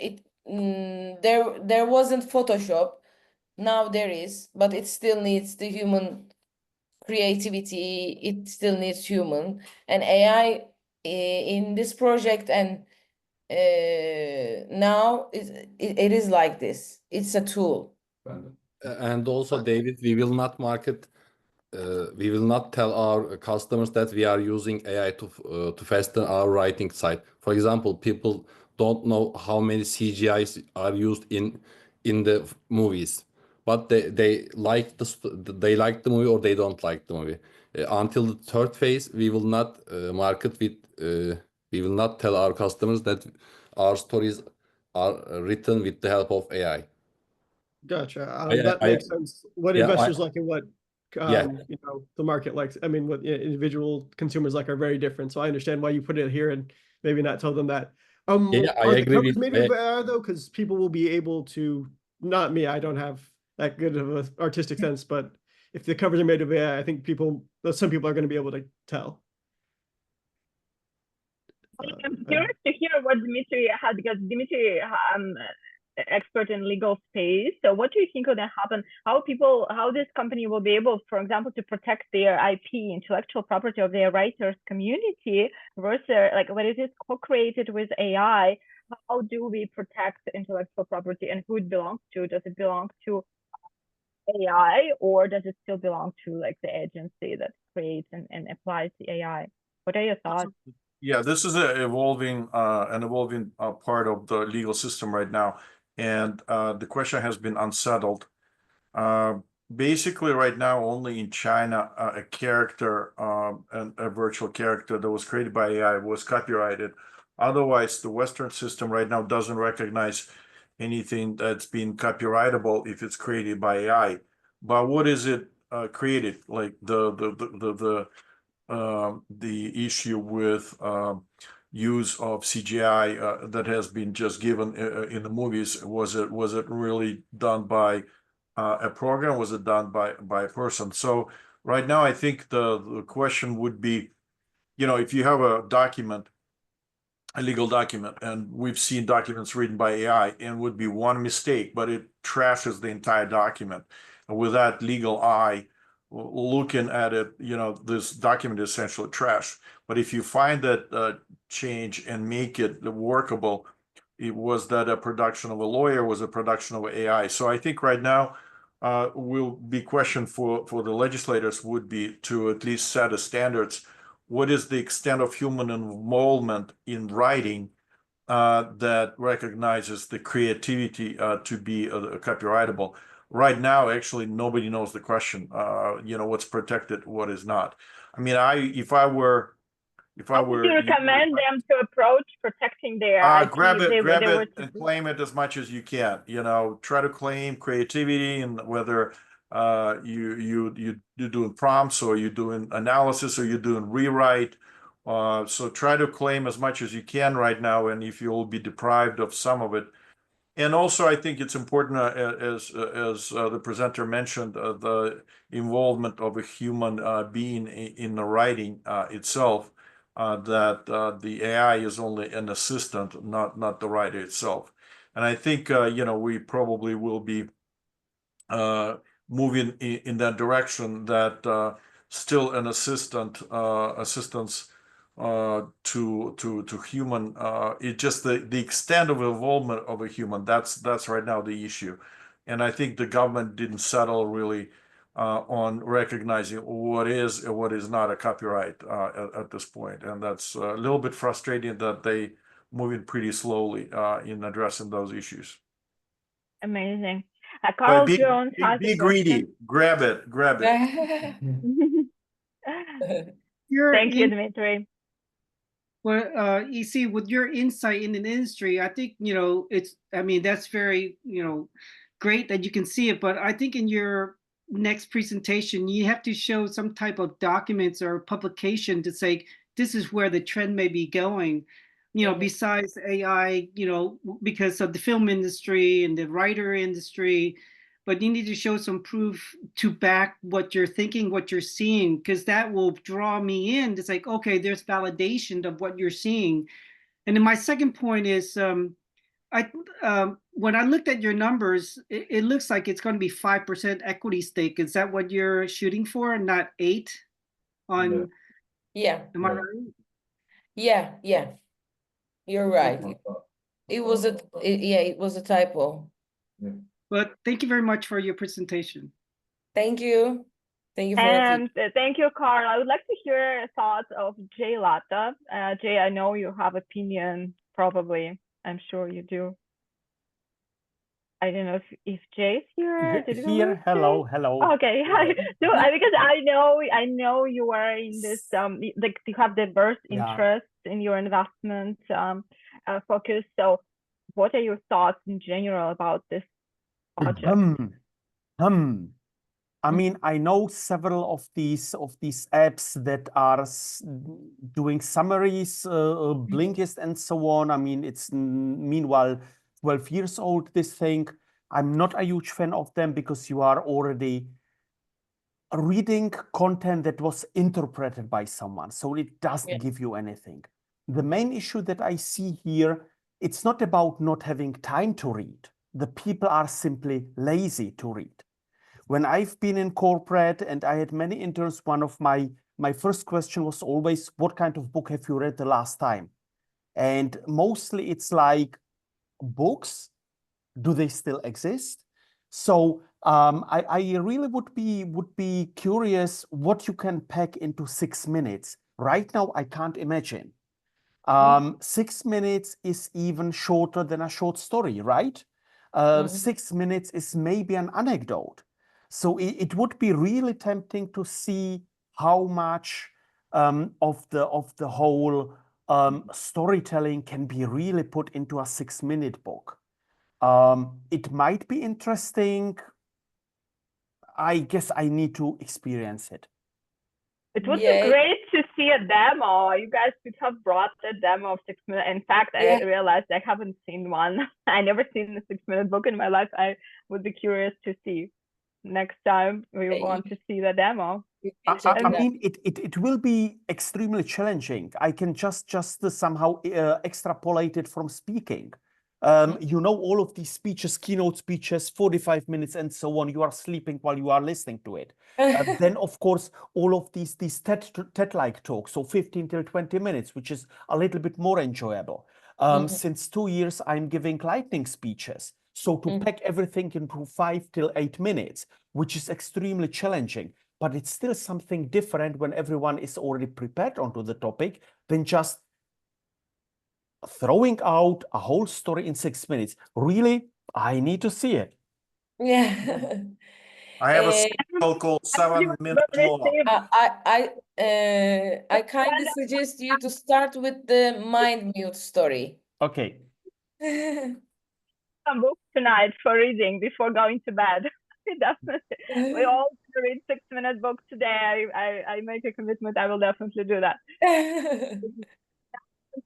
wasn't Photoshop, now there is, but it still needs the human creativity, it still needs human. And AI in this project and now it is like this. It's a tool. And also, David, we will not market, we will not tell our customers that we are using AI to fasten our writing side. For example, people don't know how many CGIs are used in the movies, but they like the movie or they don't like the movie. Until the third phase, we will not market with. We will not tell our customers that our stories are written with the help of AI. Gotcha. That makes sense. What investors like and what the market likes. I mean, what individual consumers like are very different. So I understand why you put it here and maybe not tell them that. I Are the agree covers with made with AI though? Because people will be able to. Not me. I don't have that good of an artistic sense, but if the covers are made of AI, I think some people are going to be able to tell. I'm curious to hear what Dimitri had, because Dimitri expert in legal space. So what do you think will happen? How this company will be able, for example, to protect their IP, intellectual property of their writers community versus like when it is co-created with AI, how do we protect intellectual property and who it belongs to? Does it belong to AI or does it still belong to like the agency that creates and applies the AI? What are your thoughts? Yeah, this is an evolving part of the legal system right now. And the question has been unsettled. Basically, right now, only in China, a character, a virtual character that was created by AI was copyrighted. Otherwise, the Western system right now doesn't recognize anything that's been copyrightable if it's created by AI. But what is it created? Like the issue with use of CGI that has been just given in the movies, was it really done by a program? Was it done by a person? So right now, I think the question would be, if you have a legal document, and we've seen documents written by AI, and would be one mistake, but it trashes the entire document. And with that legal eye looking at it, this document is essentially trash. But if you find that change and make it workable, was that a production of a lawyer? Was a production of AI? So I think right now will be question for the legislators would be to at least set a standards. What is the extent of human involvement in writing that recognizes the creativity to be copyrightable? Right now, actually, nobody knows the question. What's protected, what is not. I mean, if I were, would you recommend them to approach protecting their IP? Grab it and claim it as much as you can. Try to claim creativity, and whether you're doing prompts or you're doing analysis or you're doing rewrite. So try to claim as much as you can right now, and if you'll be deprived of some of it, And also, I think it's important, as the presenter mentioned, the involvement of a human being in the writing itself, that the AI is only an assistant, not the writer itself. And I think, we probably will be moving in that direction, that still an assistance to human, it just the extent of involvement of a human, that's right now the issue. And I think the government didn't settle really on recognizing what is and what is not a copyright at this point. And that's a little bit frustrating that they moving pretty slowly in addressing those issues. Amazing. Carl Jones has be a greedy. Grab it. Thank you, Dmitry. Well, you see, with your insight in an industry, I think, that's very, great that you can see it. But I think in your next presentation, you have to show some type of documents or publication to say, this is where the trend may be going, besides AI, because of the film industry and the writer industry. But you need to show some proof to back what you're thinking, what you're seeing, because that will draw me in. It's like, okay, there's validation of what you're seeing. And then my second point is, when I looked at your numbers, it looks like it's going to be 5% equity stake. Is that what you're shooting for, not 8? Yeah. Am I right? Yeah. You're right. It was a typo. But thank you very much for your presentation. Thank you. Thank you for And thank you, Carl. I would like to hear thoughts of Jay Latta. Jay, I know you have opinion, probably. I'm sure you do. I don't know if Jay's here. Here, hello. Okay, because I know you are in this like you have diverse interests in your investment focus. So, what are your thoughts in general about this project? I mean, I know several of these apps that are doing summaries, Blinkist and so on. I mean, it's meanwhile 12 years old, this thing. I'm not a huge fan of them because you are already reading content that was interpreted by someone, so it doesn't give you anything. The main issue that I see here, it's not about not having time to read. The people are simply lazy to read. When I've been in corporate and I had many interns, one of my first question was always, what kind of book have you read the last time? And mostly it's like, books, do they still exist? So I really would be curious what you can pack into 6 minutes. Right now, I can't imagine. 6 minutes is even shorter than a short story, right? 6 minutes is maybe an anecdote. So it would be really tempting to see how much of the whole storytelling can be really put into a 6-minute book. It might be interesting. I guess I need to experience it. It would be great to see a demo. You guys could have brought a demo of 6 minutes. In fact, I realized I haven't seen one. I never seen a 6-minute book in my life. I would be curious to see. Next time we want to see the demo. I mean, it will be extremely challenging. I can just somehow extrapolate it from speaking. All of these speeches, keynote speeches, 45 minutes and so on, you are sleeping while you are listening to it. Then, of course, all of these TED-like talks, so 15 till 20 minutes, which is a little bit more enjoyable. Since 2 years, I'm giving lightning speeches. So to pack everything into 5 till 8 minutes, which is extremely challenging, but it's still something different when everyone is already prepared onto the topic than just throwing out a whole story in 6 minutes. Really, I need to see it. Yeah. I have a skill called 7-minute law. I kindly suggest you to start with the mind mute story. Okay. A book tonight for reading before going to bed. Definitely. We all read 6-minute books today. I make a commitment. I will definitely do that.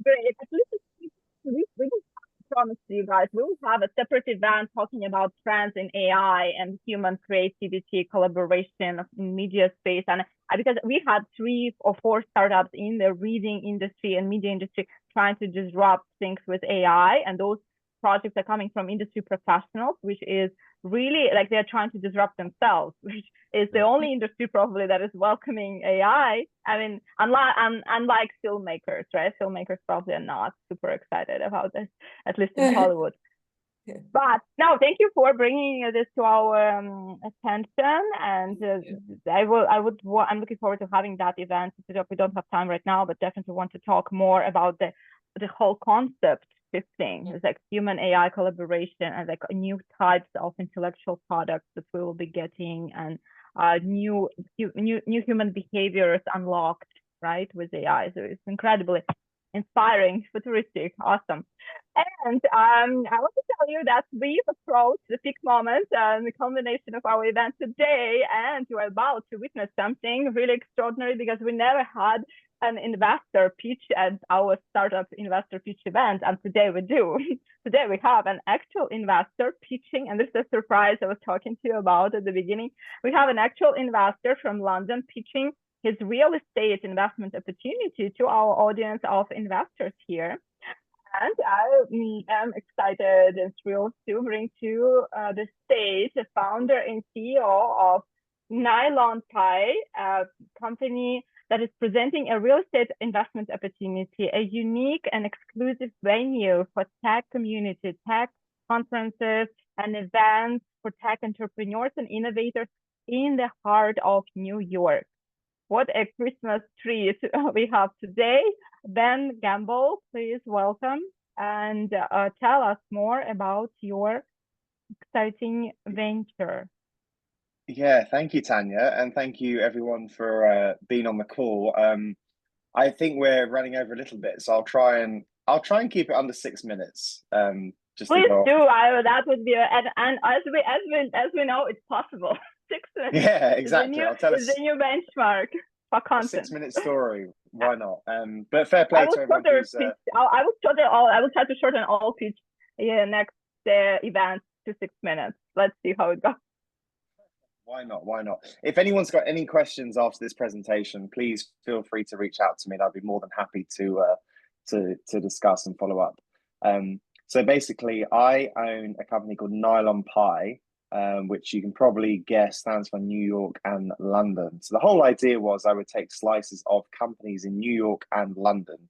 Great. promise to you guys, we will have a separate event talking about trends in AI and human creativity, collaboration in media space. And because we had 3 or 4 startups in the reading industry and media industry trying to disrupt things with AI, and those projects are coming from industry professionals, which is really like they're trying to disrupt themselves, which is the only industry probably that is welcoming AI. I mean, unlike filmmakers, right? Filmmakers probably are not super excited about this, at least in Hollywood. But no, thank you for bringing this to our attention, and I'm looking forward to having that event. We don't have time right now, but definitely want to talk more about the whole concept shifting. It's like human AI collaboration and like new types of intellectual products that we will be getting, and new human behaviors unlocked, right, with AI. So it's incredibly inspiring, futuristic, awesome. And I want to tell you that we've approached the peak moment and the culmination of our event today, and you're about to witness something really extraordinary, because we never had an investor pitch at our startup investor pitch event, and today we do. Today we have an actual investor pitching, and this is a surprise I was talking to you about at the beginning. We have an actual investor from London pitching his real estate investment opportunity to our audience of investors here. And I am excited and thrilled to bring to the stage the founder and CEO of NyLonPie, a company that is presenting a real estate investment opportunity, a unique and exclusive venue for tech community, tech conferences and events for tech entrepreneurs and innovators in the heart of New York. What a Christmas treat we have today. Ben Gamble, please welcome and tell us more about your exciting venture. Yeah, thank you, Tanya, and thank you everyone for being on the call. I think we're running over a little bit, so I'll try and keep it under 6 minutes. Please do. That would be, and as we know, it's possible. 6 minutes. Yeah, exactly. I'll tell us the new benchmark for content. 6-minute story. Why not? But fair play to everyone who's. I will try to shorten all pitch next event to 6 minutes. Let's see how it goes. Why not? Why not? If anyone's got any questions after this presentation, please feel free to reach out to me. I'd be more than happy to discuss and follow up. So basically, I own a company called NyLonPie, which you can probably guess stands for New York and London. So the whole idea was I would take slices of companies in New York and London.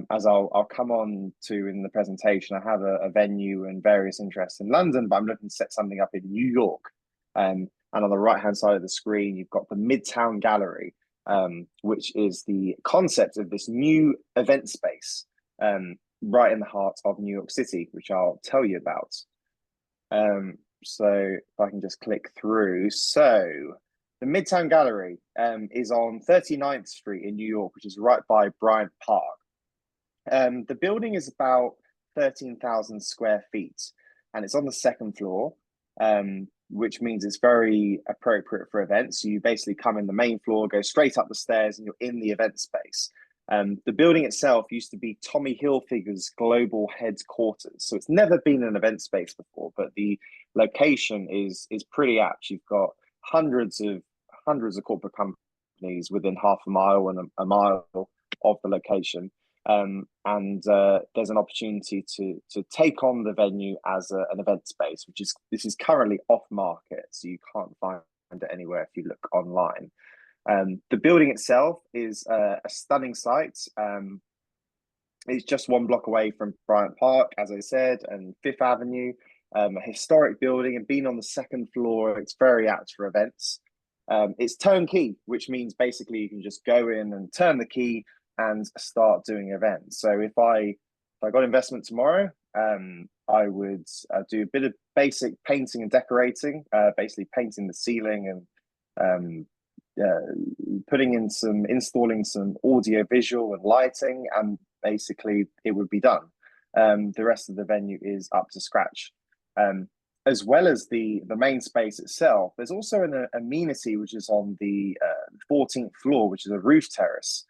As I'll come on to in the presentation, I have a venue and various interests in London, but I'm looking to set something up in New York. And on the right-hand side of the screen, you've got the Midtown Gallery, which is the concept of this new event space right in the heart of New York City, which I'll tell you about. So if I can just click through. So the Midtown Gallery is on 39th Street in New York, which is right by Bryant Park. The building is about 13,000 square feet, and it's on the 2nd floor. Which means it's very appropriate for events. So you basically come in the main floor, go straight up the stairs, and you're in the event space. The building itself used to be Tommy Hilfiger's global headquarters. So it's never been an event space before, but the location is pretty apt. You've got hundreds of corporate companies within half a mile and a mile of the location. And there's an opportunity to take on the venue as an event space, this is currently off market, so you can't find it anywhere if you look online. The building itself is a stunning site. It's just 1 block away from Bryant Park, as I said, and 5th Avenue, a historic building, and being on the 2nd floor, it's very apt for events. It's turnkey, which means basically you can just go in and turn the key and start doing events. So if I got investment tomorrow, I would do a bit of basic painting and decorating, basically painting the ceiling and installing some audio visual and lighting, and basically it would be done. The rest of the venue is up to scratch. As well as the main space itself, there's also an amenity which is on the 14th floor, which is a roof terrace.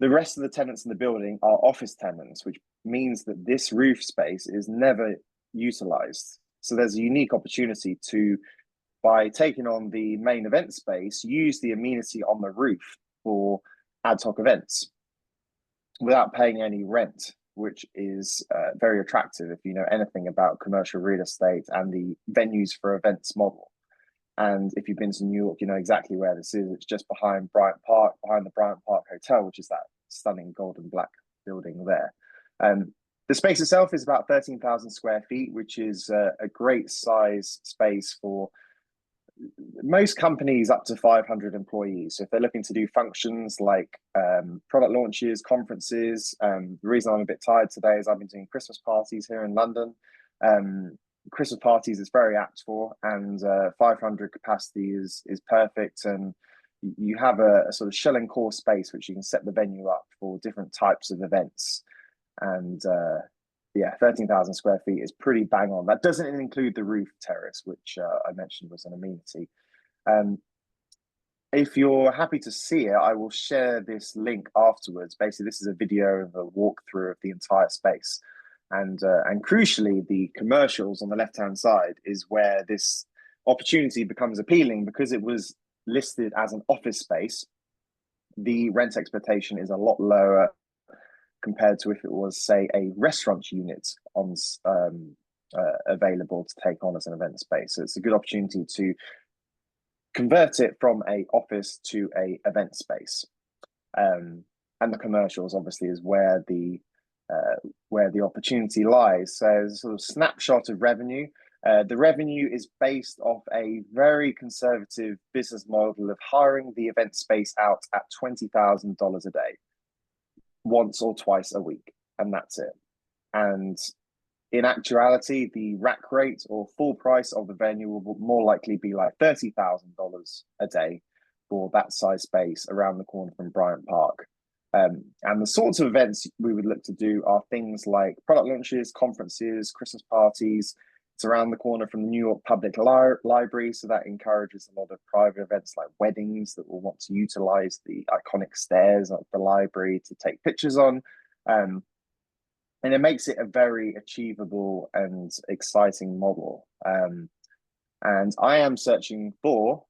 The rest of the tenants in the building are office tenants, which means that this roof space is never utilized. So there's a unique opportunity to, by taking on the main event space, use the amenity on the roof for ad hoc events without paying any rent, which is very attractive if you know anything about commercial real estate and the venues for events model. And if you've been to New York, you know exactly where this is. It's just behind Bryant Park, behind the Bryant Park Hotel, which is that stunning gold and black building there. The space itself is about 13,000 square feet, which is a great size space for most companies up to 500 employees. So if they're looking to do functions like product launches, conferences, the reason I'm a bit tired today is I've been doing Christmas parties here in London. Christmas parties is very apt for, and 500 capacity is perfect. And you have a sort of shell and core space which you can set the venue up for different types of events. And yeah, 13,000 square feet is pretty bang on. That doesn't include the roof terrace, which I mentioned was an amenity. If you're happy to see it, I will share this link afterwards. Basically, this is a video of a walkthrough of the entire space. And crucially, the commercials on the left-hand side is where this opportunity becomes appealing, because it was listed as an office space. The rent expectation is a lot lower compared to if it was, say, a restaurant unit on available to take on as an event space. So it's a good opportunity to convert it from a office to a event space. And the commercials obviously is where the opportunity lies. So there's a sort of snapshot of revenue. The revenue is based off a very conservative business model of hiring the event space out at $20,000 a day, once or twice a week, and that's it. And in actuality, the rack rate or full price of the venue will more likely be like $30,000 a day for that size space around the corner from Bryant Park. And the sorts of events we would look to do are things like product launches, conferences, Christmas parties. It's around the corner from the New York Public Library, so that encourages a lot of private events like weddings that will want to utilize the iconic stairs of the library to take pictures on. And it makes it a very achievable and exciting model. And I am searching for,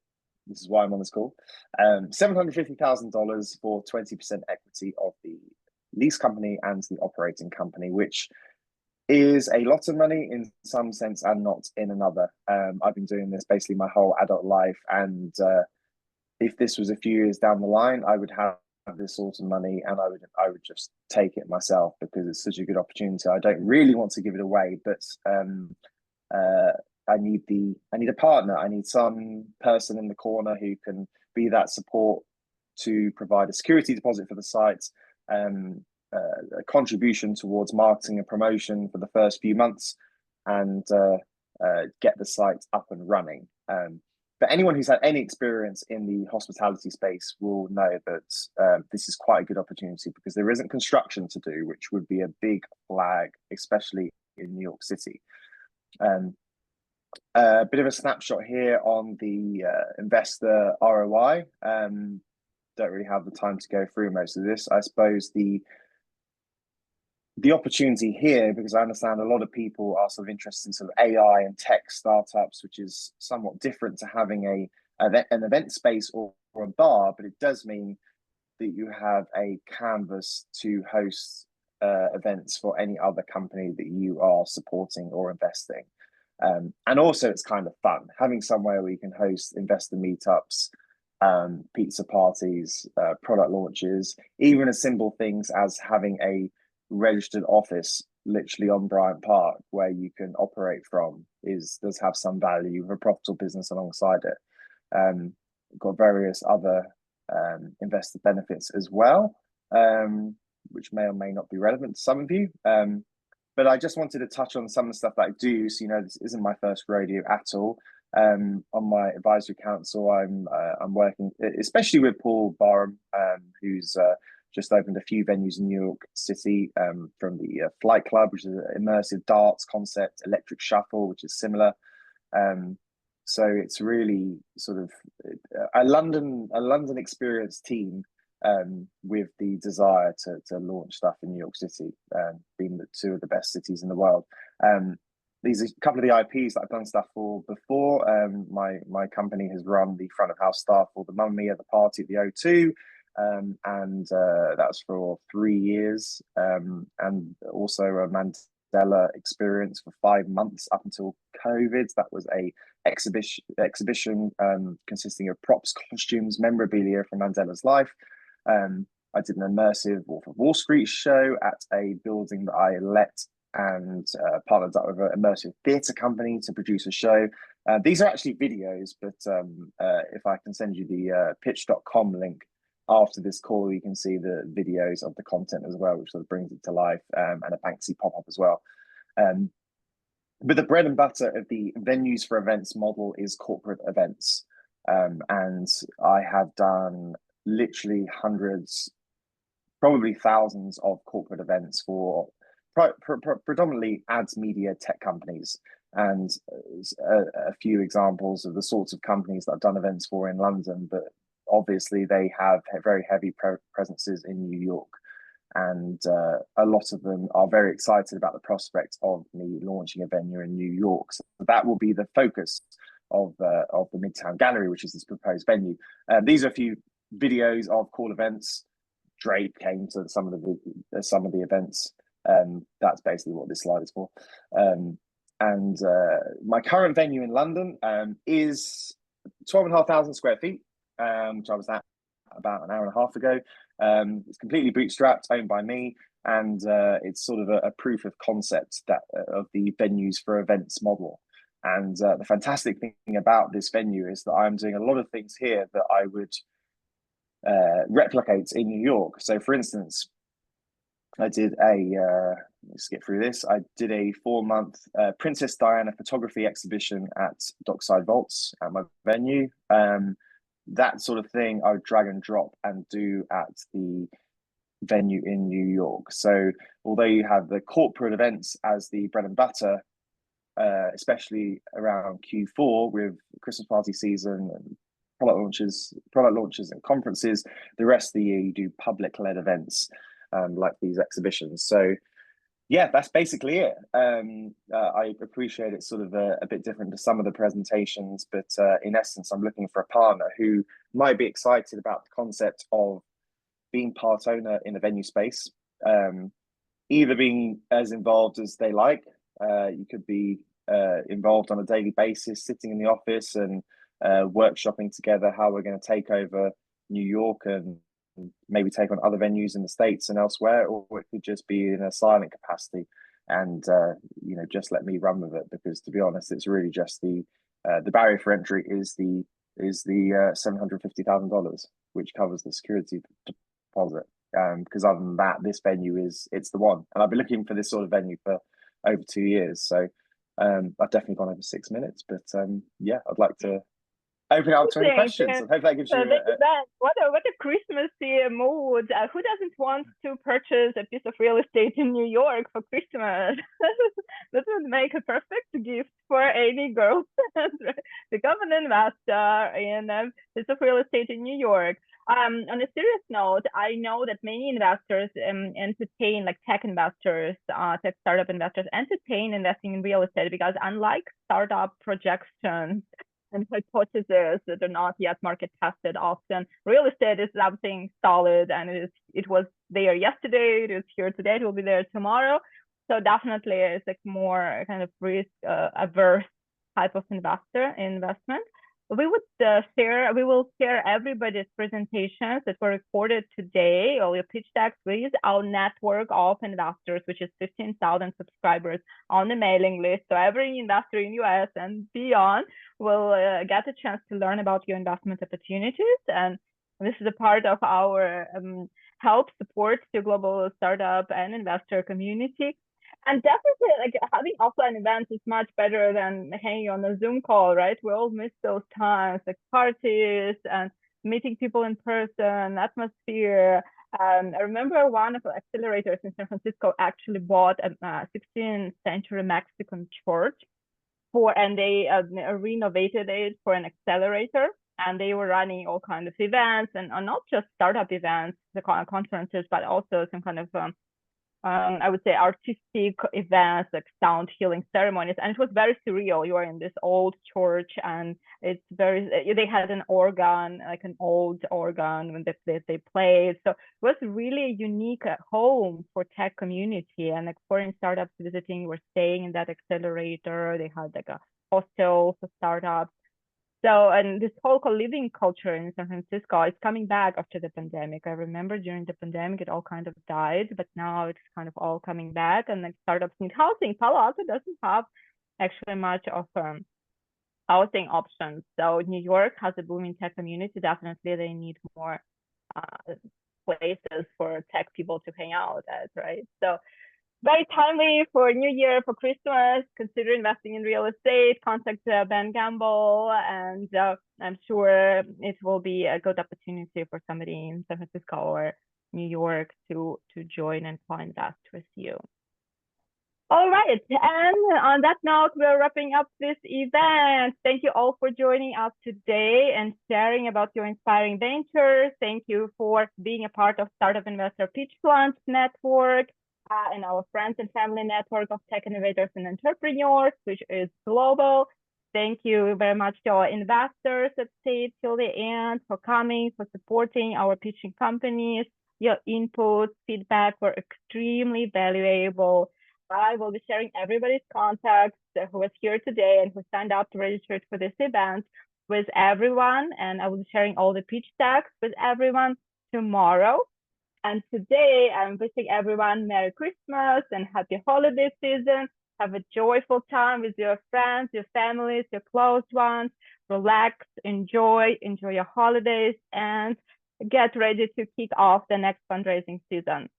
this is why I'm on this call, $750,000 for 20% equity of the lease company and the operating company, which is a lot of money in some sense and not in another. I've been doing this basically my whole adult life, and if this was a few years down the line, I would have this sort of money and I would just take it myself, because it's such a good opportunity. I don't really want to give it away, but I need a partner. I need some person in the corner who can be that support to provide a security deposit for the site, a contribution towards marketing and promotion for the first few months, and get the site up and running. But anyone who's had any experience in the hospitality space will know that this is quite a good opportunity, because there isn't construction to do, which would be a big flag, especially in New York City. A bit of a snapshot here on the investor ROI. Don't really have the time to go through most of this. I suppose the opportunity here, because I understand a lot of people are sort of interested in sort of AI and tech startups, which is somewhat different to having an event space or a bar, but it does mean that you have a canvas to host events for any other company that you are supporting or investing. And also it's kind of fun having somewhere where you can host investor meetups, pizza parties, product launches, even as simple things as having a registered office literally on Bryant Park where you can operate from does have some value with a profitable business alongside it. Got various other investor benefits as well, which may or may not be relevant to some of you. But I just wanted to touch on some of the stuff that I do. So, this isn't my first rodeo at all. On my advisory council, I'm working, especially with Paul Barham, who's just opened a few venues in New York City, from the Flight Club, which is an immersive darts concept, Electric Shuffle, which is similar. So it's really sort of a London experienced team with the desire to launch stuff in New York City, being the two of the best cities in the world. These are a couple of the IPs that I've done stuff for before. My company has run the front of house staff for the Mamma Mia, the party at the O2, and that was for 3 years, and also a Mandela experience for 5 months up until COVID. That was a exhibition consisting of props, costumes, memorabilia from Mandela's life. I did an immersive Wolf of Wall Street show at a building that I let and partnered up with an immersive theatre company to produce a show. These are actually videos, but if I can send you the pitch.com link after this call, you can see the videos of the content as well, which sort of brings it to life, and a Banksy pop-up as well. But the bread and butter of the venues for events model is corporate events. And I have done literally hundreds, probably thousands of corporate events for predominantly ads, media, tech companies, and a few examples of the sorts of companies that I've done events for in London, but obviously they have very heavy presences in New York, and a lot of them are very excited about the prospect of me launching a venue in New York. So that will be the focus of the Midtown Gallery, which is this proposed venue. These are a few videos of cool events. Drake came to some of the events. That's basically what this slide is for. And my current venue in London is 12,500 square feet, which I was at about an hour and a half ago. It's completely bootstrapped, owned by me, and it's sort of a proof of concept of the venues for events model. And the fantastic thing about this venue is that I'm doing a lot of things here that I would replicate in New York. So, for instance, I did let's get through this. I did a 4-month Princess Diana photography exhibition at Dockside Vaults at my venue. That sort of thing I would drag and drop and do at the venue in New York. So although you have the corporate events as the bread and butter, especially around Q4 with Christmas party season and product launches and conferences, the rest of the year you do public-led events like these exhibitions. So yeah, that's basically it. I appreciate it's sort of a bit different to some of the presentations, but in essence, I'm looking for a partner who might be excited about the concept of being part owner in a venue space, either being as involved as they like. You could be involved on a daily basis, sitting in the office and workshopping together how we're going to take over New York and maybe take on other venues in the States and elsewhere, or it could just be in a silent capacity and just let me run with it, because to be honest, it's really just the barrier for entry is the $750,000, which covers the security deposit, because other than that, this venue it's the one, and I've been looking for this sort of venue for over 2 years. So I've definitely gone over 6 minutes, but yeah, I'd like to open it up to any questions. I hope that gives you what a Christmassy mood. Who doesn't want to purchase a piece of real estate in New York for Christmas? That would make a perfect gift for any girl. Become an investor in a piece of real estate in New York. On a serious note, I know that many investors entertain, like tech investors, tech startup investors, entertain investing in real estate, because unlike startup projections and hypotheses that are not yet market tested, often real estate is something solid, and it was there yesterday, it is here today, it will be there tomorrow. So definitely it's like more kind of risk averse type of investment. We will share everybody's presentations that were recorded today, or your pitch decks, with our network of investors, which is 15,000 subscribers on the mailing list. So every investor in US and beyond will get a chance to learn about your investment opportunities. And this is a part of our help support to global startup and investor community. And definitely, like, having offline events is much better than hanging on a Zoom call, right? We all miss those times, like parties and meeting people in person, atmosphere. I remember one of the accelerators in San Francisco actually bought a 16th century Mexican church and they renovated it for an accelerator. and they were running all kinds of events, and not just startup events, the conferences, but also some kind of I would say artistic events, like sound healing ceremonies, and it was very surreal. You are in this old church, and it's very. They had an organ, like an old organ, when they played. So it was really a unique home for tech community, and like foreign startups visiting were staying in that accelerator. They had like a hostel for startups. So, and this whole co-living culture in San Francisco is coming back after the pandemic. I remember during the pandemic, it all kind of died, but now it's kind of all coming back, and like startups need housing. Palo Alto doesn't have actually much of housing options. So New York has a booming tech community. Definitely they need more places for tech people to hang out at, right? So very timely for New Year, for Christmas. Consider investing in real estate. Contact Ben Gamble, and I'm sure it will be a good opportunity for somebody in San Francisco or New York to join and co-invest with you. All right, and on that note, we're wrapping up this event. Thank you all for joining us today and sharing about your inspiring ventures. Thank you for being a part of Startup Investor Pitch Launch Network and our friends and family network of tech innovators and entrepreneurs, which is global. Thank you very much to our investors that stayed till the end, for coming, for supporting our pitching companies. Your input, feedback were extremely valuable. I will be sharing everybody's contacts who was here today and who signed up to register for this event with everyone. And I will be sharing all the pitch decks with everyone tomorrow. And today I'm wishing everyone Merry Christmas and Happy Holiday season. Have a joyful time with your friends, your families, your close ones. Relax, enjoy your holidays, and get ready to kick off the next fundraising season.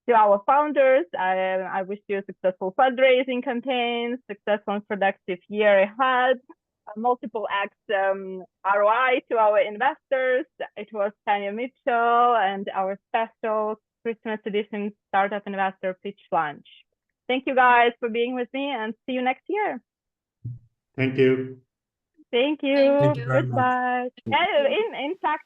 To our founders, I wish you a successful fundraising campaigns, successful and productive year ahead, multiple X ROI to our investors. It was Tanya Mitchell and our special Christmas edition Startup Investor Pitch Launch. Thank you guys for being with me, and see you next year. Thank you. Thank you. Thank you very much. Goodbye. And in fact,